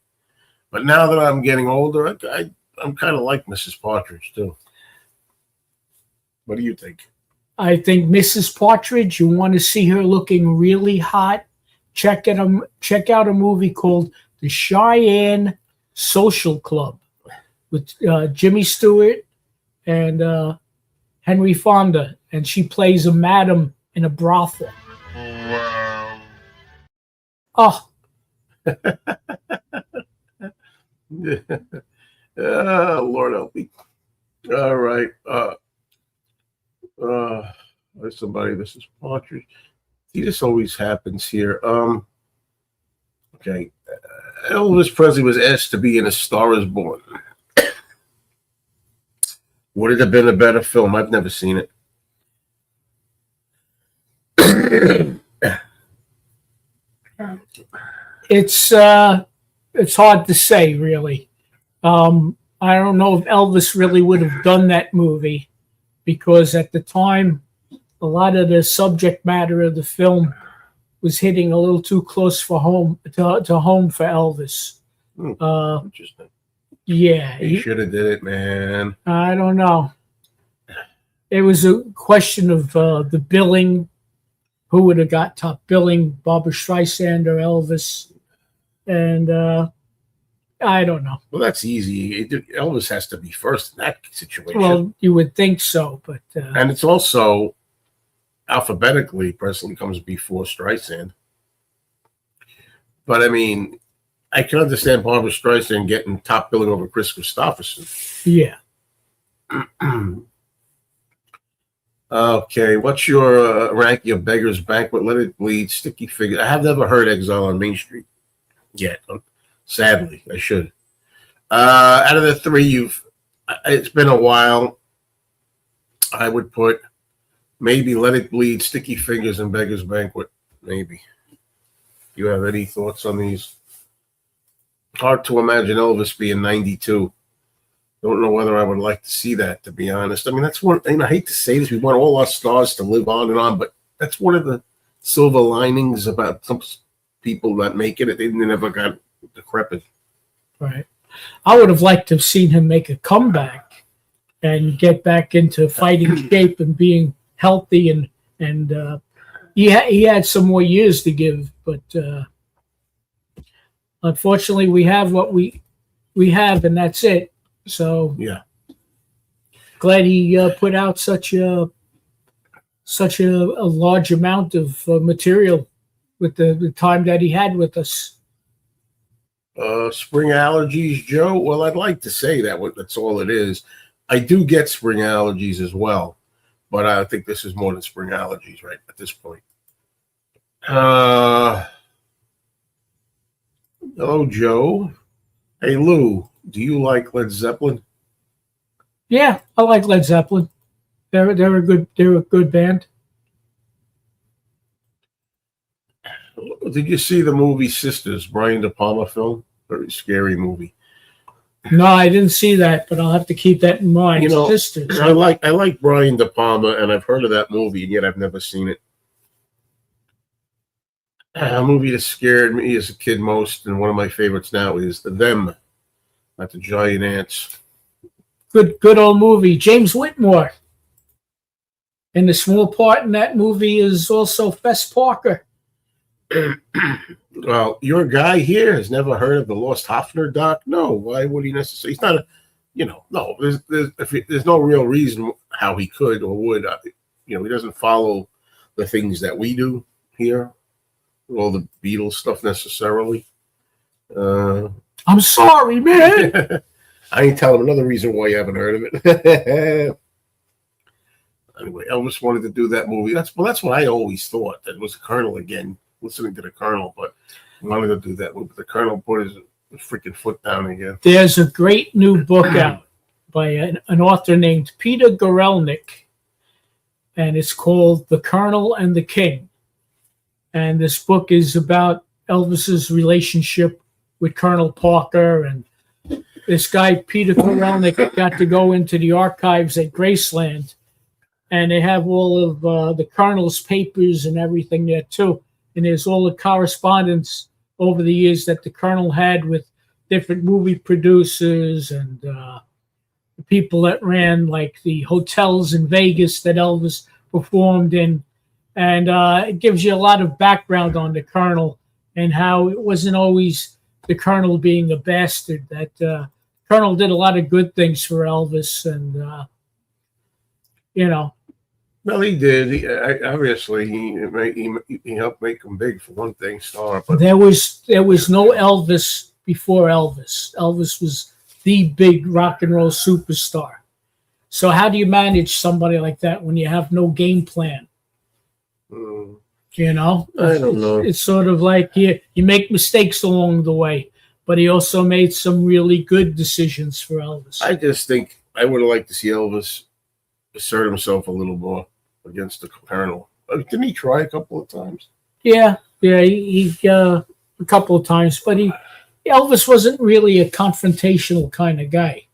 But now that I'm getting older, I'm kind of like Mrs. Partridge too. What do you think? I think Mrs. Partridge, you want to see her looking really hot, check out a movie called The Cheyenne Social Club with Jimmy Stewart and Henry Fonda, and she plays a madam in a brothel. Oh, Lord help me. All right. There's somebody. This is Partridge. See, this always happens here. Okay. Elvis Presley was asked to be in A Star Is Born. Would it have been a better film? I've never seen it. it's hard to say, really. I don't know if Elvis really would have done that movie, because at the time, a lot of the subject matter of the film was hitting a little too close for home to home for Elvis. Interesting. Yeah, He should have did it, man. I don't know. It was a question of the billing. Who would have got top billing, Barbra Streisand or Elvis? And I don't know. Well, that's easy. Elvis has to be first in that situation. Well, you would think so, but and it's also alphabetically, Presley comes before Streisand. But I mean, I can understand Barbra Streisand getting top billing over Chris Christopherson. Yeah. Okay, what's your ranking of Beggar's Banquet, Let It Bleed, Sticky Fingers? I have never heard Exile on Main Street yet. Sadly, I should. Out of the three, it's been a while. I would put maybe Let It Bleed, Sticky Fingers, and Beggar's Banquet. Maybe. You have any thoughts on these? Hard to imagine Elvis being 92. Don't know whether I would like to see that, to be honest. I mean, that's one. I hate to say this. We want all our stars to live on and on, but that's one of the silver linings about some people that make it. They never got decrepit. Right. I would have liked to have seen him make a comeback and get back into fighting shape and being healthy, and he had some more years to give, but unfortunately, we have what we have, and that's it. So yeah, glad he put out such a large amount of material with the time that he had with us. Spring allergies, Joe. Well, I'd like to say that's all it is. I do get spring allergies as well, but I think this is more than spring allergies right at this point. Hello, Joe. Hey, Lou. Do you like Led Zeppelin? Yeah, I like Led Zeppelin. They're a good band. Did you see the movie Sisters, Brian De Palma film? Very scary movie. No, I didn't see that, but I'll have to keep that in mind. You know, Sisters. I like Brian De Palma, and I've heard of that movie, and yet I've never seen it. A movie that scared me as a kid most, and one of my favorites now is Them, not the Giant Ants. Good old movie. James Whitmore. And the small part in that movie is also Fess Parker. Well, your guy here has never heard of the Lost Hofner doc. No, why would he necessarily? He's not a, no. There's no real reason how he could or would. He doesn't follow the things that we do here, all the Beatles stuff necessarily. I'm sorry, man. I ain't telling him another reason why you haven't heard of it. Anyway, Elvis wanted to do that movie. That's what I always thought. That was the Colonel again, listening to the Colonel, but wanted to do that movie. The Colonel put his freaking foot down again. There's a great new book out by an author named Peter Gorelnik, and it's called The Colonel and the King. And this book is about Elvis's relationship with Colonel Parker, and this guy Peter Gorelnik got to go into the archives at Graceland, and they have all of the Colonel's papers and everything there too. And there's all the correspondence over the years that the Colonel had with different movie producers and the people that ran like the hotels in Vegas that Elvis performed in. And it gives you a lot of background on the Colonel and how it wasn't always the Colonel being a bastard. That Colonel did a lot of good things for Elvis, and you know. Well, he did. Obviously, he helped make him big for one thing, star. But There was no Elvis before Elvis. Elvis was the big rock and roll superstar. So how do you manage somebody like that when you have no game plan? You know, I don't know. It's sort of like you make mistakes along the way, but he also made some really good decisions for Elvis. I just think I would have liked to see Elvis assert himself a little more against the Colonel. Didn't he try a couple of times? Yeah, he a couple of times, but Elvis wasn't really a confrontational kind of guy,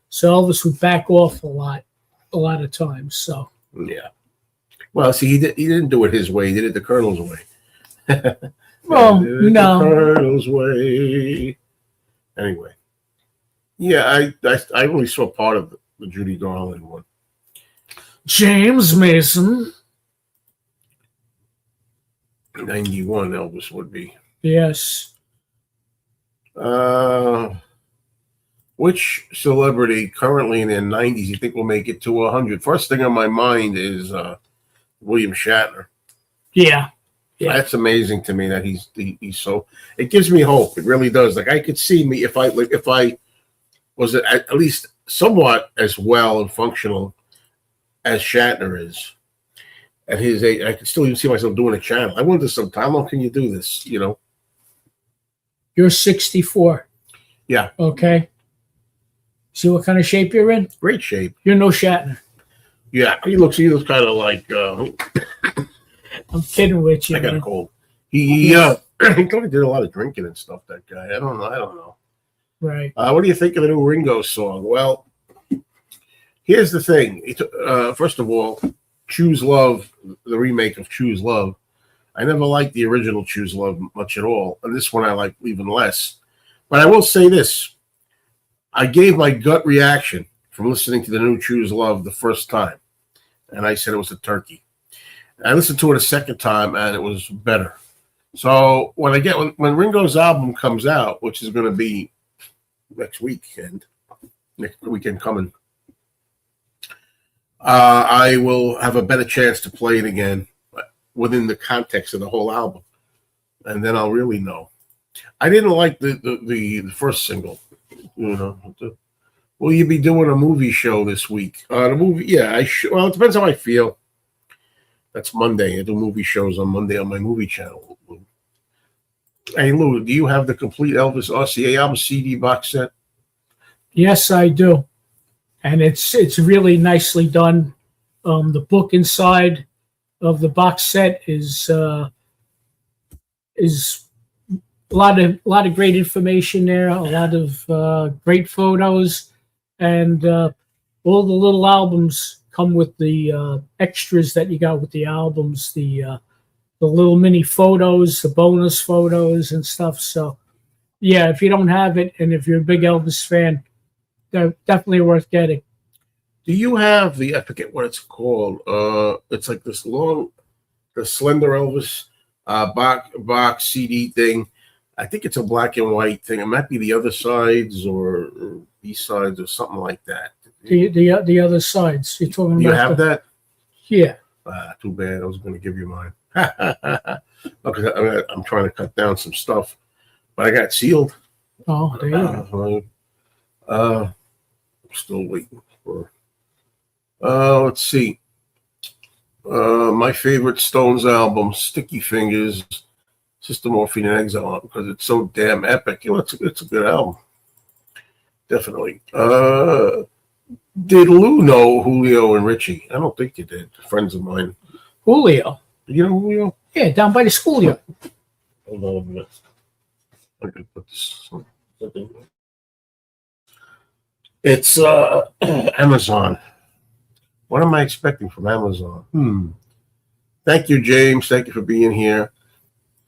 so Elvis would back off a lot of times. So yeah. Well, see, he didn't do it his way. He did it the Colonel's way. Well, no, the Colonel's way. Anyway, yeah, I only saw part of the Judy Garland one. James Mason. 91 Elvis would be. Yes. Which celebrity currently in their 90s you think will make it to 100? First thing on my mind is William Shatner. Yeah. That's amazing to me that he's so. It gives me hope. It really does. Like I could see me if I was at least somewhat as well and functional as Shatner is at his age. I could still even see myself doing a channel. I wonder sometime, how long can you do this? You know. You're 64. Yeah. Okay. See what kind of shape you're in? Great shape. You're no Shatner. Yeah, he looks kind of like. I'm kidding with you. I got man. a cold. He kind of did a lot of drinking and stuff. That guy. I don't know. Right. What do you think of the new Ringo song? Well, here's the thing. First of all, Choose Love, the remake of Choose Love. I never liked the original Choose Love much at all, and this one I like even less. But I will say this: I gave my gut reaction from listening to the new Choose Love the first time, and I said it was a turkey. I listened to it a second time, and it was better. So when Ringo's album comes out, which is going to be next weekend coming, I will have a better chance to play it again within the context of the whole album, and then I'll really know. I didn't like the first single. You know, will you be doing a movie show this week? The movie, yeah. Well, it depends how I feel. That's Monday. I do movie shows on Monday on my movie channel. Hey, Lou, do you have the complete Elvis RCA album CD box set? Yes, I do, and it's really nicely done. The book inside of the box set is a lot of great information there, a lot of great photos, and all the little albums come with the extras that you got with the albums, the little mini photos, the bonus photos and stuff. So, yeah, if you don't have it, and if you're a big Elvis fan, they're definitely worth getting. Do you have I forget what it's called. It's like this the slender Elvis box CD thing. I think it's a black and white thing. It might be the other sides or B sides or something like that. The other sides. You're talking about. Do you have that? Yeah. Too bad. I was going to give you mine. I'm trying to cut down some stuff, but I got sealed. Oh, there you go. I'm still waiting for. Let's see. My favorite Stones album, Sticky Fingers, System Morphine and Exile, because it's so damn epic. You know, it's a good album. Definitely. Did Lou know Julio and Richie? I don't think you did. Friends of mine. Julio. You know Julio? Yeah, down by the schoolyard. Hold on a minute. I can put this. It's Amazon. What am I expecting from Amazon? Thank you, James. Thank you for being here.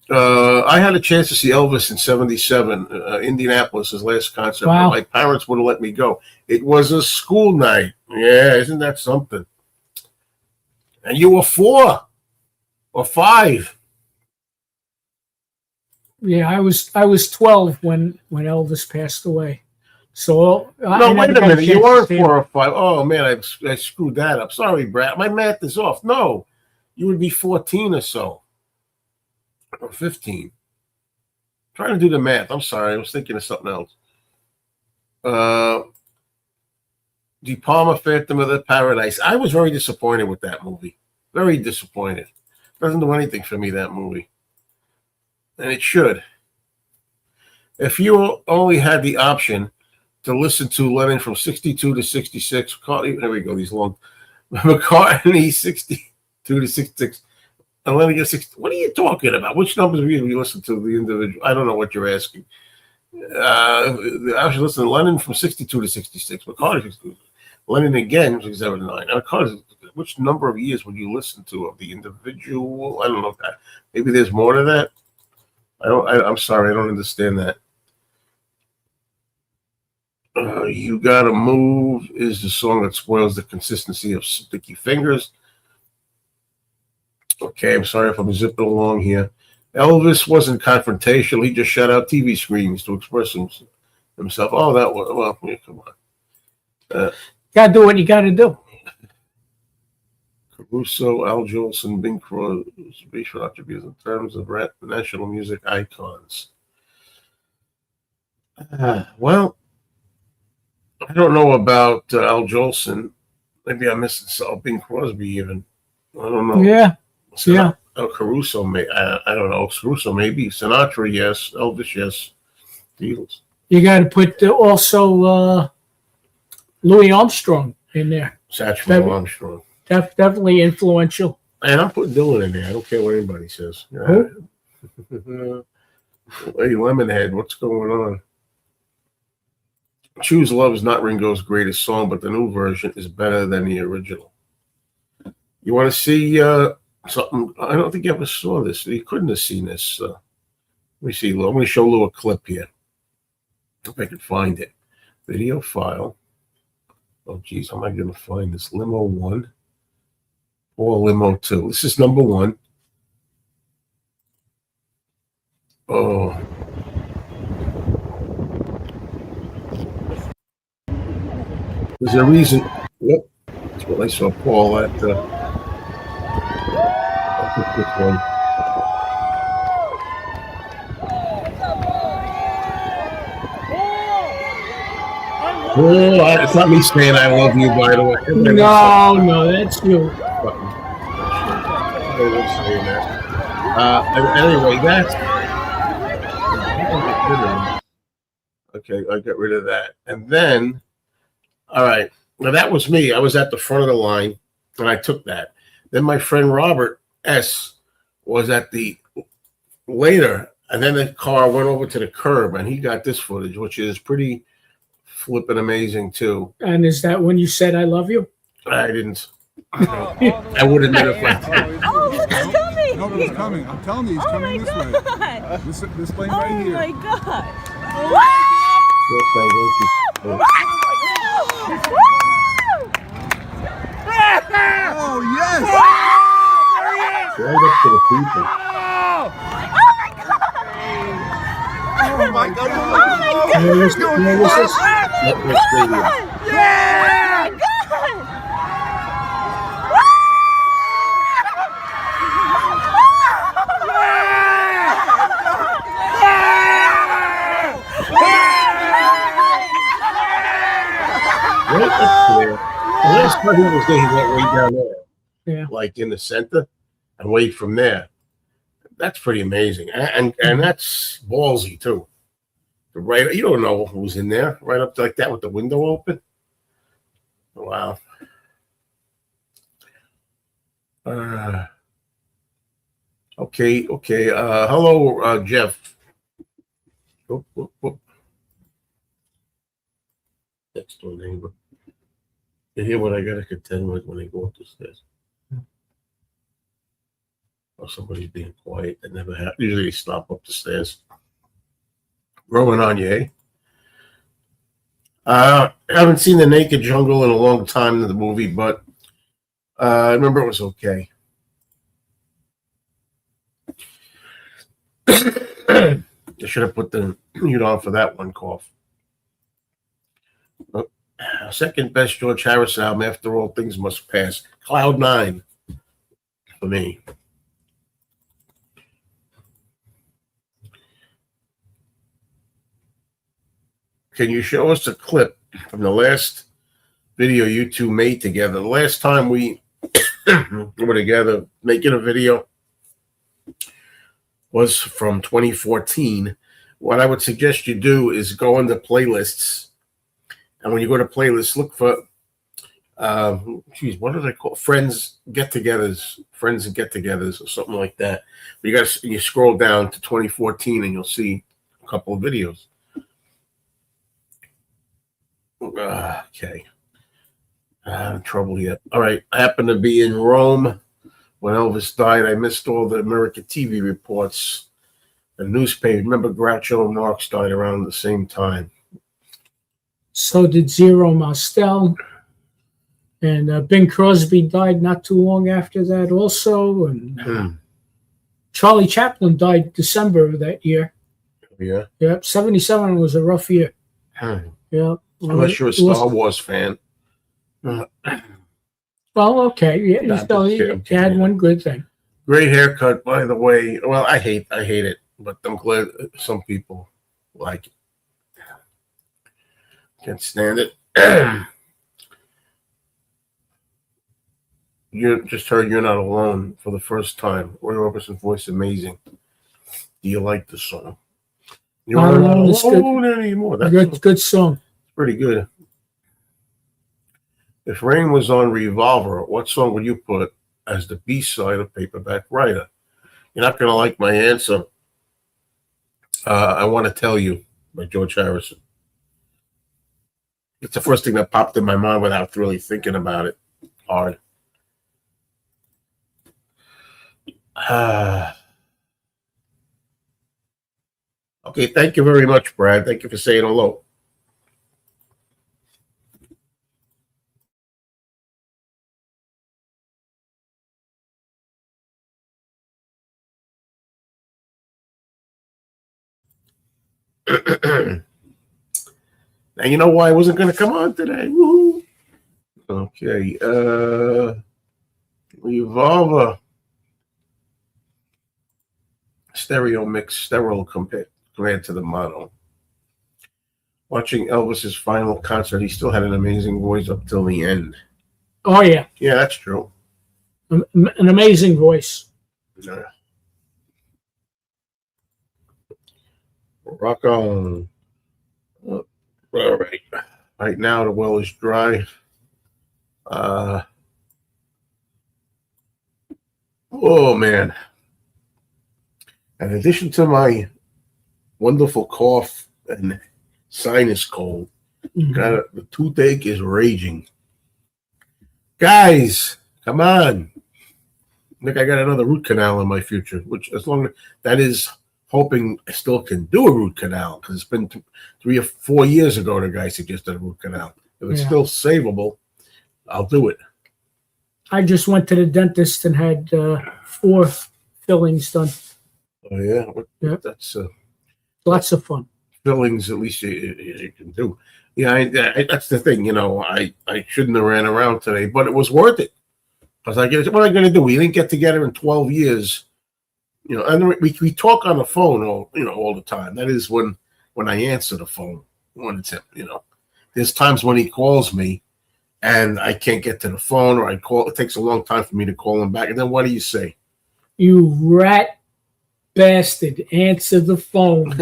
I had a chance to see Elvis in '77, Indianapolis, his last concert. Wow. But my parents wouldn't let me go. It was a school night. Yeah, isn't that something? And you were 4 or 5. Yeah, I was 12 when Elvis passed away. So No, I wait never a got minute. You chance to weren't see 4 or 5. Oh, man, I screwed that up. Sorry, Brad. My math is off. No, you would be 14 or so. Or 15. Trying to do the math. I'm sorry. I was thinking of something else. De Palma, Phantom of the Paradise. I was very disappointed with that movie. Very disappointed. Doesn't do anything for me, that movie. And it should. If you only had the option to listen to Lennon from 62 to 66, here we go, these long. McCartney, 62 to 66. And Lennon gets 60. What are you talking about? Which numbers were you listen to the individual? I don't know what you're asking. I should listen to Lennon from 62 to 66. McCartney, Lennon again, 67 to 9. And McCartney, which number of years would you listen to of the individual? I don't know that. Maybe there's more to that. I'm sorry, I don't understand that. You Gotta Move is the song that spoils the consistency of Sticky Fingers. Okay, I'm sorry if I'm zipping along here. Elvis wasn't confrontational. He just shut out TV screens to express himself. Oh, that was, well, yeah, come on. Gotta do what you gotta do. Caruso, Al Jolson, Bing Crosby, racial attributes in terms of national music icons. Well, I don't know about Al Jolson. Maybe I'm missing Bing Crosby even. I don't know. Yeah. Yeah. Caruso, I don't know. Caruso, maybe. Sinatra, yes. Elvis, yes. Beatles. You got to put also Louis Armstrong in there. Satchel Armstrong. Definitely influential. And I'm putting Dylan in there. I don't care what anybody says. Hey, Lemonhead, what's going on? Choose Love is not Ringo's greatest song, but the new version is better than the original. You want to see something? I don't think you ever saw this. You couldn't have seen this. Let me see, Lou. I'm going to show Lou a clip here. If I can find it. Video file. Oh, geez. How am I going to find this? Limo 1 or Limo 2? This is number 1. Oh. There's a reason. Yep. That's what I saw Paul at. I'll put this one. Oh, it's not me saying I love you, by the way. No, that's you. Anyway, that's okay. I got rid of that, and then, all right. Now that was me. I was at the front of the line, and I took that. Then my friend Robert S. was at the later, and then the car went over to the curb, and he got this footage, which is pretty flipping amazing too. And is that when you said I love you? I didn't. I would admit if I. Oh, look, he's coming! No, but he's coming. I'm telling you, he's coming this way. This lane right here. Oh my god! Oh yes! Right up to the people. Oh my god! Oh my god! Yeah! Oh my god! Right up there. The last time he was there, he went way down there. Yeah. Like in the center and wait from there. That's pretty amazing. And that's ballsy too. Right, you don't know who's in there, right up like that with the window open. Wow. Okay. Hello, Jeff. Next door neighbor. You hear what I gotta contend with when they go up the stairs? Or somebody's being quiet. That never happens. Usually they stop up the stairs. Growing on you, eh? I haven't seen The Naked Jungle in a long time in the movie, but I remember it was okay. I should have put the mute on for that one cough. Second best George Harrison album after All Things Must Pass. Cloud 9 for me. Can you show us a clip from the last video you two made together? The last time we were together making a video was from 2014. What I would suggest you do is go into playlists. And when you go to playlists, look for, what do they call? Friends get-togethers or something like that. But you scroll down to 2014 and you'll see a couple of videos. Okay. Trouble yet. All right. I happened to be in Rome when Elvis died. I missed all the American TV reports, the newspaper. Remember, Groucho Marx died around the same time. So did Zero Mostel. And Bing Crosby died not too long after that also. And Charlie Chaplin died December of that year. Yeah. Yep. 77 was a rough year. Yeah. Unless you're a Star Wars fan. Well, okay. Yeah, so you had one good thing. Great haircut, by the way. Well, I hate it, but I'm glad some people like it. Can't stand it. You just heard You're Not Alone for the first time. Roy Orbison's voice, amazing. Do you like the song? You're not alone anymore. That's good song. Pretty good. If Rain was on Revolver, what song would you put as the B-side of Paperback Writer? You're not going to like my answer. I Want to Tell You by George Harrison. It's the first thing that popped in my mind without really thinking about it hard. Okay, thank you very much, Brad. Thank you for saying hello. Now you know why I wasn't going to come on today. Woo-hoo. Okay, Revolver stereo mix, sterile compared to the mono. Watching Elvis's final concert, he still had an amazing voice up till the end. Oh yeah, yeah, that's true. An amazing voice. Yeah. Rock on. All right. Right now the well is dry. Oh man. In addition to my wonderful cough and sinus cold, the toothache is raging. Guys, come on. I think I got another root canal in my future, which as long as that is hoping I still can do a root canal, because it's been 3 or 4 years ago the guy suggested a root canal. If it's still savable, I'll do it. I just went to the dentist and had 4 fillings done. Oh yeah, that's lots of fun. Fillings, at least you can do. Yeah, that's the thing. You know, I shouldn't have ran around today, but it was worth it. Because I guess what am I going to do? We didn't get together in 12 years. You know, and we talk on the phone all the time. That is when I answer the phone when it's him. You know, there's times when he calls me and I can't get to the phone, or I call. It takes a long time for me to call him back. And then what do you say? You rat bastard! Answer the phone.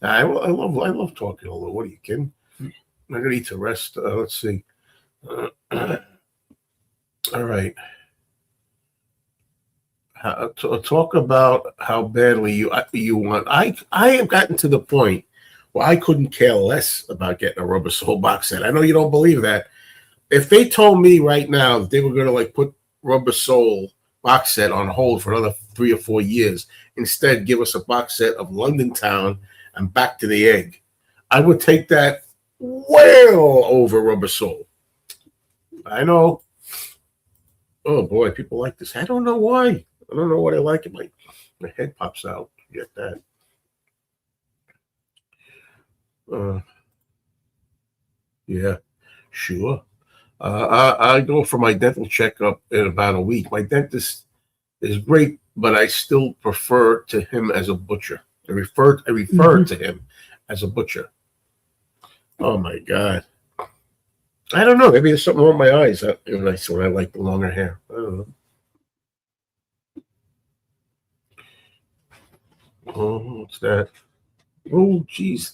I love talking a little. What are you kidding? I'm gonna need to rest. Let's see. All right. Talk about how badly you want. I have gotten to the point where I couldn't care less about getting a Rubber Soul box set. I know you don't believe that. If they told me right now that they were going to put Rubber Soul box set on hold for another 3 or 4 years, instead give us a box set of London Town and Back to the Egg, I would take that well over Rubber Soul. I know. Oh boy, people like this. I don't know why. I don't know what I like it. My head pops out. Get that. Yeah, sure. I go for my dental checkup in about a week. My dentist is great, but I still prefer to him as a butcher. I refer to him as a butcher. Oh my God. I don't know. Maybe there's something wrong with my eyes when I like the longer hair. I don't know. Oh, what's that? Oh, jeez.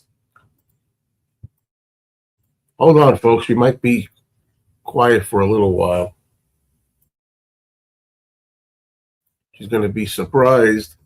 Hold on, folks. We might be quiet for a little while. She's going to be surprised.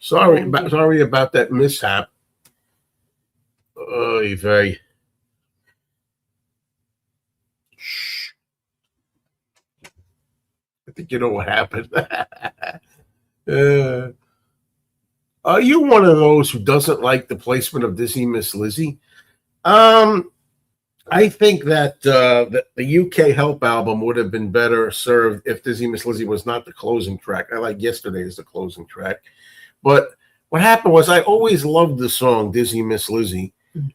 Sorry about that mishap. Oh, very. Shh. I think you know what happened. Are you one of those who doesn't like the placement of Dizzy Miss Lizzie? I think that the UK Help album would have been better served if Dizzy Miss Lizzie was not the closing track. I like Yesterday as the closing track. But what happened was I always loved the song Dizzy Miss Lizzie.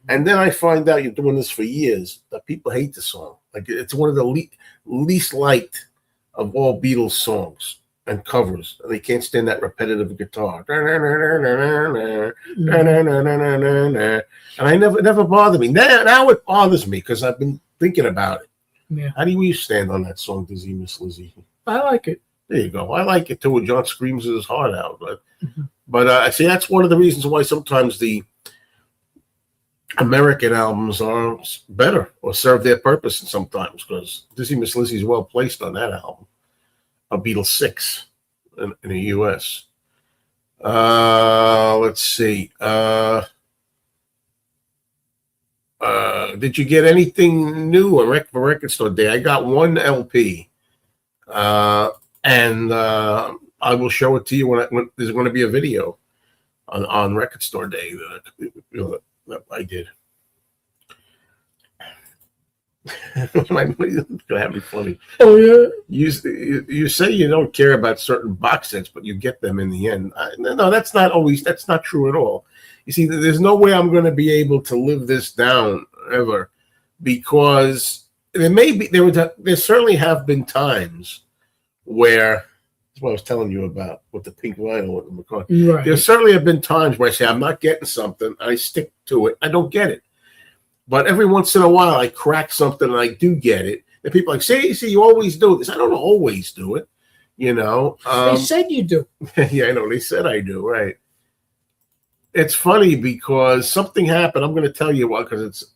And then I find out you're doing this for years that people hate the song. Like it's one of the least liked of all Beatles songs and covers. And they can't stand that repetitive guitar. And I never bothered me. Now it bothers me because I've been thinking about it. Yeah. How do you stand on that song, Dizzy Miss Lizzie? I like it. There you go. I like it too when John screams his heart out. But I see that's one of the reasons why sometimes the American albums are better or serve their purpose sometimes, because Dizzy Miss Lizzie is well placed on that album, a Beatles 6 in the U.S. Let's see. Did you get anything new for Record Store Day? I got one LP, and I will show it to you when there's going to be a video on Record Store Day that I did. It's gonna have me funny. Oh yeah. You say you don't care about certain box sets, but you get them in the end. No, that's not true at all. You see, there's no way I'm going to be able to live this down ever, because there certainly have been times where that's what I was telling you about with the pink vinyl with the McCartney. Right. There certainly have been times where I say I'm not getting something, I stick to it, I don't get it. But every once in a while, I crack something and I do get it. And people are like, see, you always do this. I don't always do it, you know. They said you do. Yeah, I know. They said I do, right. It's funny because something happened. I'm going to tell you what, because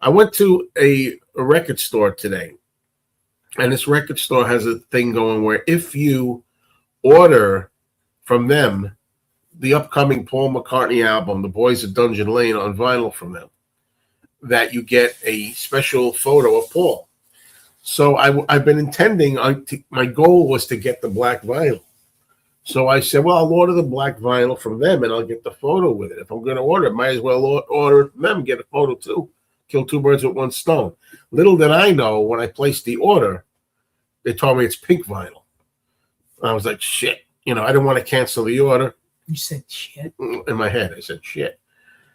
I went to a record store today, and this record store has a thing going where if you order from them the upcoming Paul McCartney album, The Boys of Dungeon Lane, on vinyl from them, that you get a special photo of Paul. So I've been intending my goal was to get the black vinyl. So I said, well, I'll order the black vinyl from them and I'll get the photo with it. If I'm going to order it, might as well order it from them, get a photo too. Kill two birds with one stone. Little did I know, when I placed the order, they told me it's pink vinyl. I was like, shit. You know, I didn't want to cancel the order. You said shit? In my head, I said shit.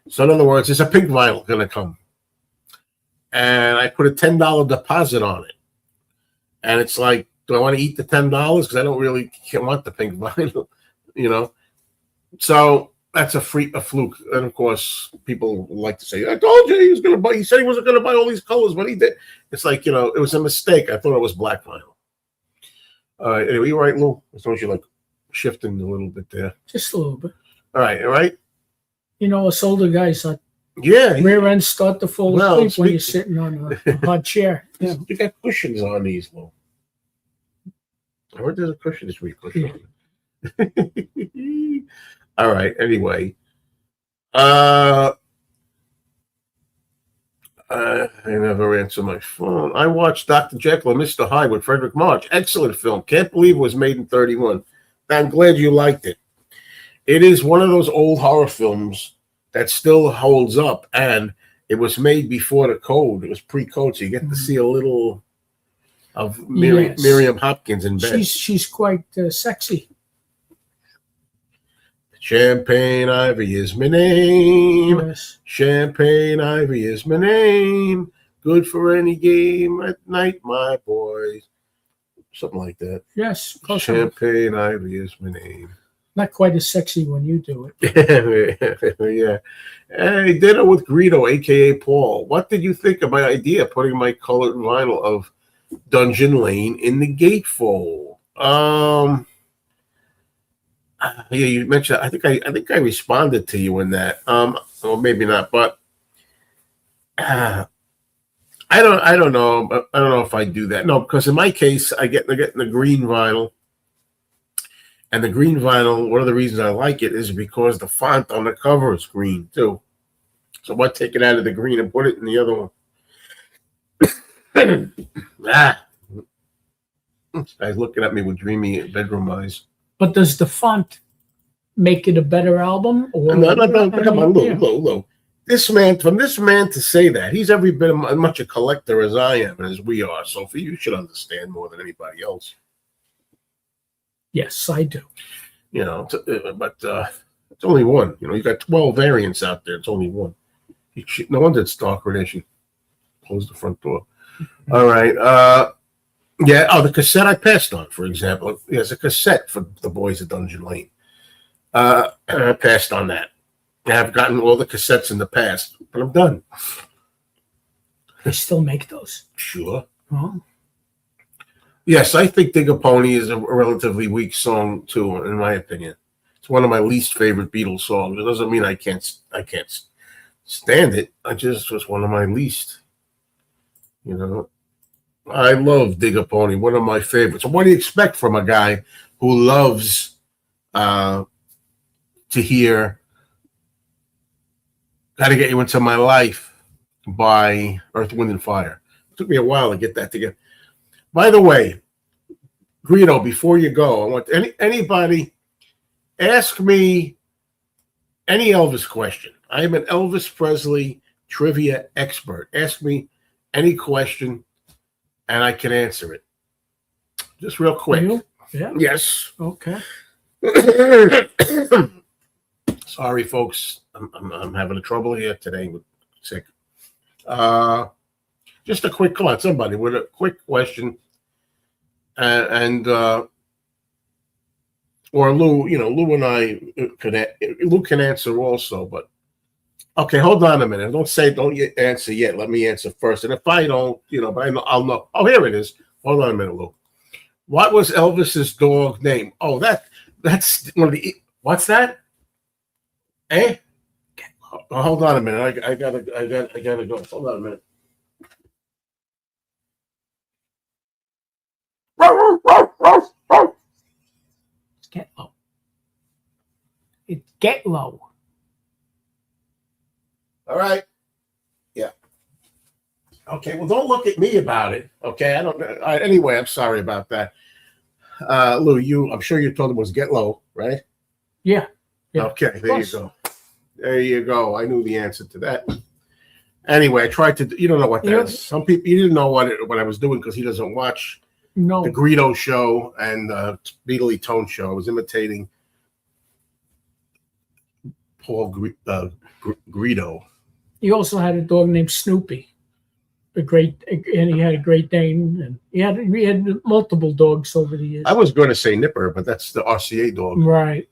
So in other words, there's a pink vinyl going to come. And I put a $10 deposit on it. And it's like, do I want to eat the $10? Because I don't really want the pink vinyl, you know. So that's a fluke. And of course, people like to say, I told you he was going to buy. He said he wasn't going to buy all these colors, but he did. It's like, you know, it was a mistake. I thought it was black vinyl. Anyway, you right, Lou? As long as you're like shifting a little bit there. Just a little bit. All right. You know, us older guys, yeah, rear ends start to fall asleep when you're sitting on a hard chair. Yeah. You got cushions on these, Lou. I heard there's a cushion this week. All right. Anyway, I never answer my phone. I watched Dr. Jekyll and Mr. Hyde with Frederick March. Excellent film. Can't believe it was made in 31. I'm glad you liked it. It is one of those old horror films that still holds up, and it was made before the code. It was pre-code, so you get to see a little of Miriam Hopkins in bed. She's quite sexy. Champagne Ivy is my name. Yes. Champagne Ivy is my name. Good for any game at night, my boys. Something like that. Yes. Champagne Ivy is my name. Not quite as sexy when you do it. Yeah. Hey, dinner with Greedo, a.k.a. Paul. What did you think of my idea of putting my colored vinyl of Dungeon Lane in the gatefold? Yeah, you mentioned. I think I responded to you in that. Or maybe not, but I don't know. I don't know if I do that. No, because in my case, I get the green vinyl, and the green vinyl. One of the reasons I like it is because the font on the cover is green too. So I take it out of the green and put it in the other one. This guy's looking at me with dreamy bedroom eyes. But does the font make it a better album? Or No. Come on, Lou. This man to say that, he's every bit as much a collector as I am and as we are. So for you should understand more than anybody else. Yes, I do. You know, but it's only one. You know, you got 12 variants out there. It's only one. No wonder it's darker than she closed the front door. All right. Yeah. Oh, the cassette I passed on, for example. There's a cassette for the boys at Dungeon Lane. I passed on that. I've gotten all the cassettes in the past, but I'm done. They still make those? Sure. Oh. Yes, I think Dig a Pony is a relatively weak song too, in my opinion. It's one of my least favorite Beatles songs. It doesn't mean I can't stand it. I just was one of my least. You know, I love Dig a Pony, one of my favorites. So what do you expect from a guy who loves to hear "Gotta Get You Into My Life" by Earth, Wind, and Fire? It took me a while to get that together. By the way, Greedo, before you go, I want anybody ask me any Elvis question. I am an Elvis Presley trivia expert. Ask me any question, and I can answer it. Just real quick. Yeah. Yes. Okay. Sorry, folks. I'm having trouble here today with sick. Just a quick, come on, somebody with a quick question, or Lou. You know, Lou and I Lou can answer also, but okay, hold on a minute. Don't answer yet. Let me answer first, and if I don't, but I'll know. Oh, here it is. Hold on a minute, Lou. What was Elvis's dog name? Oh, that's one of the. What's that? Eh? Oh, hold on a minute. I gotta go. Hold on a minute. Get low. It's Get Low. All right. Yeah. Okay. Well, don't look at me about it. Okay. I don't. Anyway, I'm sorry about that. Lou, I'm sure you told him it was Get Low, right? Yeah. Okay. There you go. There you go. I knew the answer to that. Anyway, I tried to. You don't know what that is. Some people, you didn't know what I was doing because he doesn't watch the Greedo show and Beatley Tone show. I was imitating Paul Greedo. He also had a dog named Snoopy, and he had a Great Dane, and he had multiple dogs over the years. I was going to say Nipper, but that's the RCA dog, right?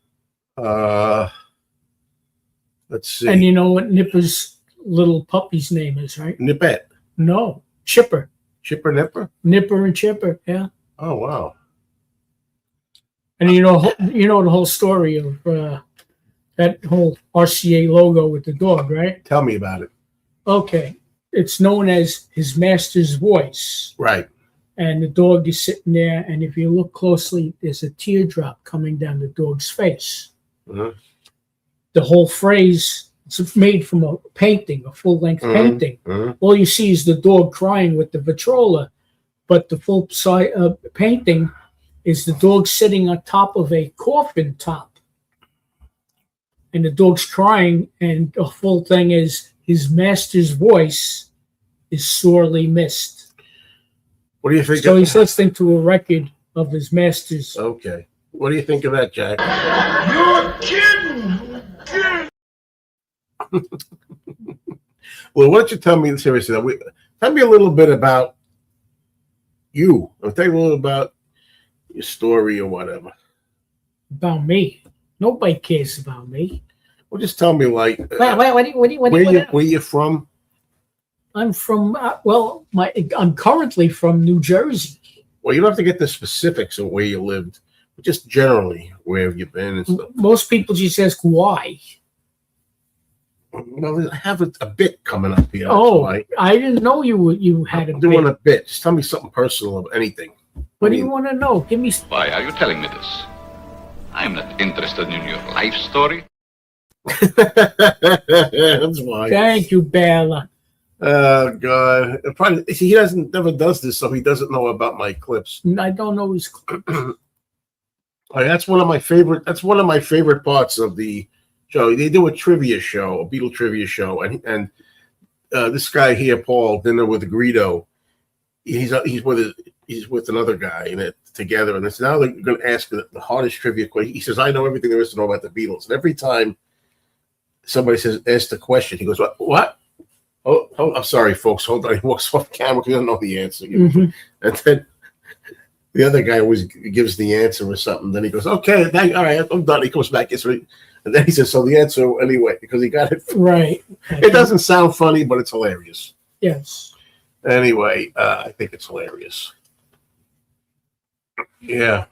Let's see. And you know what Nipper's little puppy's name is, right? Nippet. No, Chipper. Chipper Nipper? Nipper and Chipper, yeah. Oh, wow. And you know the whole story of that whole RCA logo with the dog, right? Tell me about it. Okay. It's known as his master's voice. Right. And the dog is sitting there, and if you look closely, there's a teardrop coming down the dog's face. Mm-hmm. The whole phrase, It's made from a painting, a full-length painting. All you see is the dog crying with the Vitrola, but the full size painting is the dog sitting on top of a coffin top, and the dog's crying, and the full thing is his master's voice is sorely missed. What do you think? So he's listening to a record of his master's. Okay. What do you think of that, Jack? You're kidding! Well, why don't you tell me seriously? Tell me a little bit about you. I'll tell you a little about your story or whatever. About me? Nobody cares about me. Well, just tell me, like, where you from? I'm from. I'm currently from New Jersey. Well, you don't have to get the specifics of where you lived, but just generally, where have you been and stuff. Most people just ask why. Well, I have a bit coming up here. Oh, I didn't know you had a bit. Doing a bit. Just tell me something personal of anything. What do you want to know? Give me. Why are you telling me this? I'm not interested in your life story. That's why. Thank you, Bella. Oh God! Probably, see, he never does this, so he doesn't know about my clips. I don't know his clips. That's one of my favorite. That's one of my favorite parts of the show. They do a trivia show, a Beatle trivia show, and this guy here, Paul, dinner with Greedo. He's with another guy in it together, and it's now they're going to ask the hardest trivia question. He says, "I know everything there is to know about the Beatles," and every time somebody asks the question, he goes, "What?" Oh, I'm sorry, folks. Hold on. He walks off camera because he doesn't know the answer. And then the other guy always gives the answer or something. Then he goes, "Okay, all right, I'm done." He comes back, and then he says, "So the answer anyway," because he got it right. It doesn't sound funny, but it's hilarious. Yes. Anyway, I think it's hilarious. Yeah.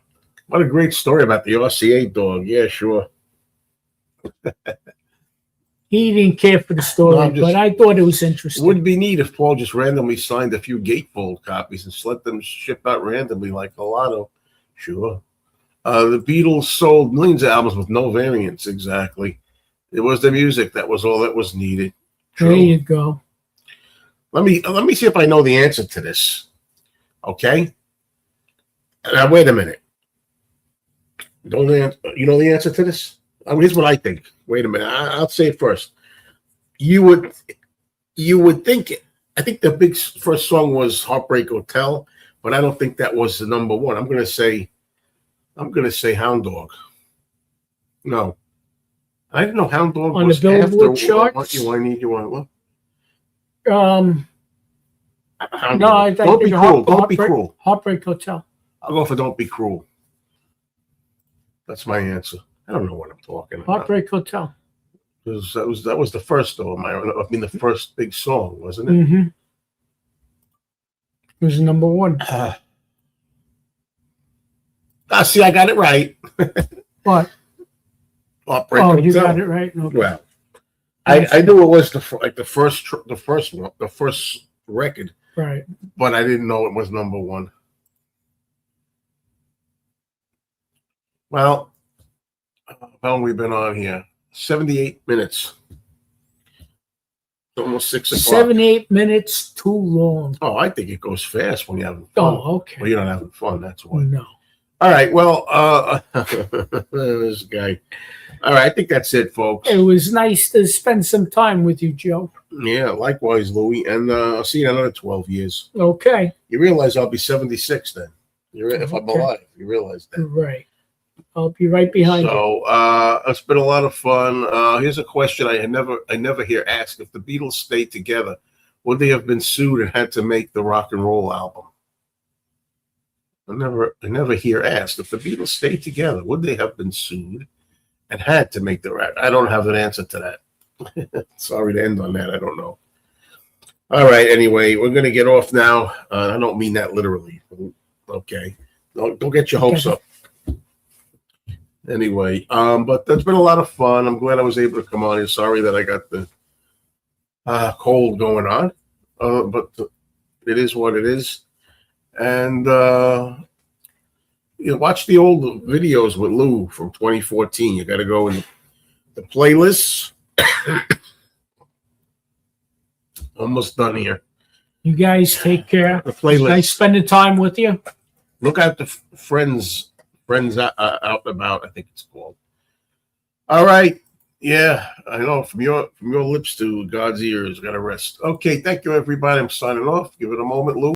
What a great story about the RCA dog. Yeah, sure. He didn't care for the story, but I thought it was interesting. Would be neat if Paul just randomly signed a few gatefold copies and let them ship out randomly like a lotto. Sure. The Beatles sold millions of albums with no variants, exactly. It was the music. That was all that was needed. True. There you go. Let me see if I know the answer to this. Okay? Now, wait a minute. You know the answer to this? Here's what I think. Wait a minute. I'll say it first. You would think it. I think the big first song was Heartbreak Hotel, but I don't think that was the number one. I'm gonna say Hound Dog. No. I didn't know Hound Dog on was the Billboard charts. What you want? What? No, I think Don't be cruel. Don't be cruel. Heartbreak Hotel. I'll go for Don't Be Cruel. That's my answer. I don't know what I'm talking about. Heartbreak Hotel. That was the first though. The first big song, wasn't it? Mm-hmm. It was number one. See, I got it right. What? Heartbreak Hotel. You got it right. Okay. Well, I knew it was the first record, right? But I didn't know it was number one. Well, how long have we been on here? 78 minutes. Almost 6 o'clock. 78 minutes too long. Oh, I think it goes fast when you're having fun. Oh, okay. Well, you're not having fun, that's why. No. All right, well, this guy. All right, I think that's it, folks. It was nice to spend some time with you, Joe. Yeah, likewise, Louie. And I'll see you in another 12 years. Okay. You realize I'll be 76 then. If I'm alive, you realize that. Right. I'll be right behind you. So it's been a lot of fun. Here's a question I never hear asked: if the Beatles stayed together, would they have been sued and had to make the rock and roll album? I never hear asked: if the Beatles stayed together, would they have been sued and had to make the rock? I don't have an answer to that. Sorry to end on that. I don't know. All right. Anyway, we're gonna get off now. I don't mean that literally. Okay. Don't get your hopes up. Anyway, but that's been a lot of fun. I'm glad I was able to come on here. Sorry that I got the cold going on, but it is what it is. And watch the old videos with Lou from 2014. You got to go in the playlists Almost done here. You guys take care. The playlist. Nice spending time with you. Look at the friends out and about, I think it's called. All right. Yeah, I know from your lips to God's ears, got to rest. Okay, thank you, everybody. I'm signing off. Give it a moment, Lou.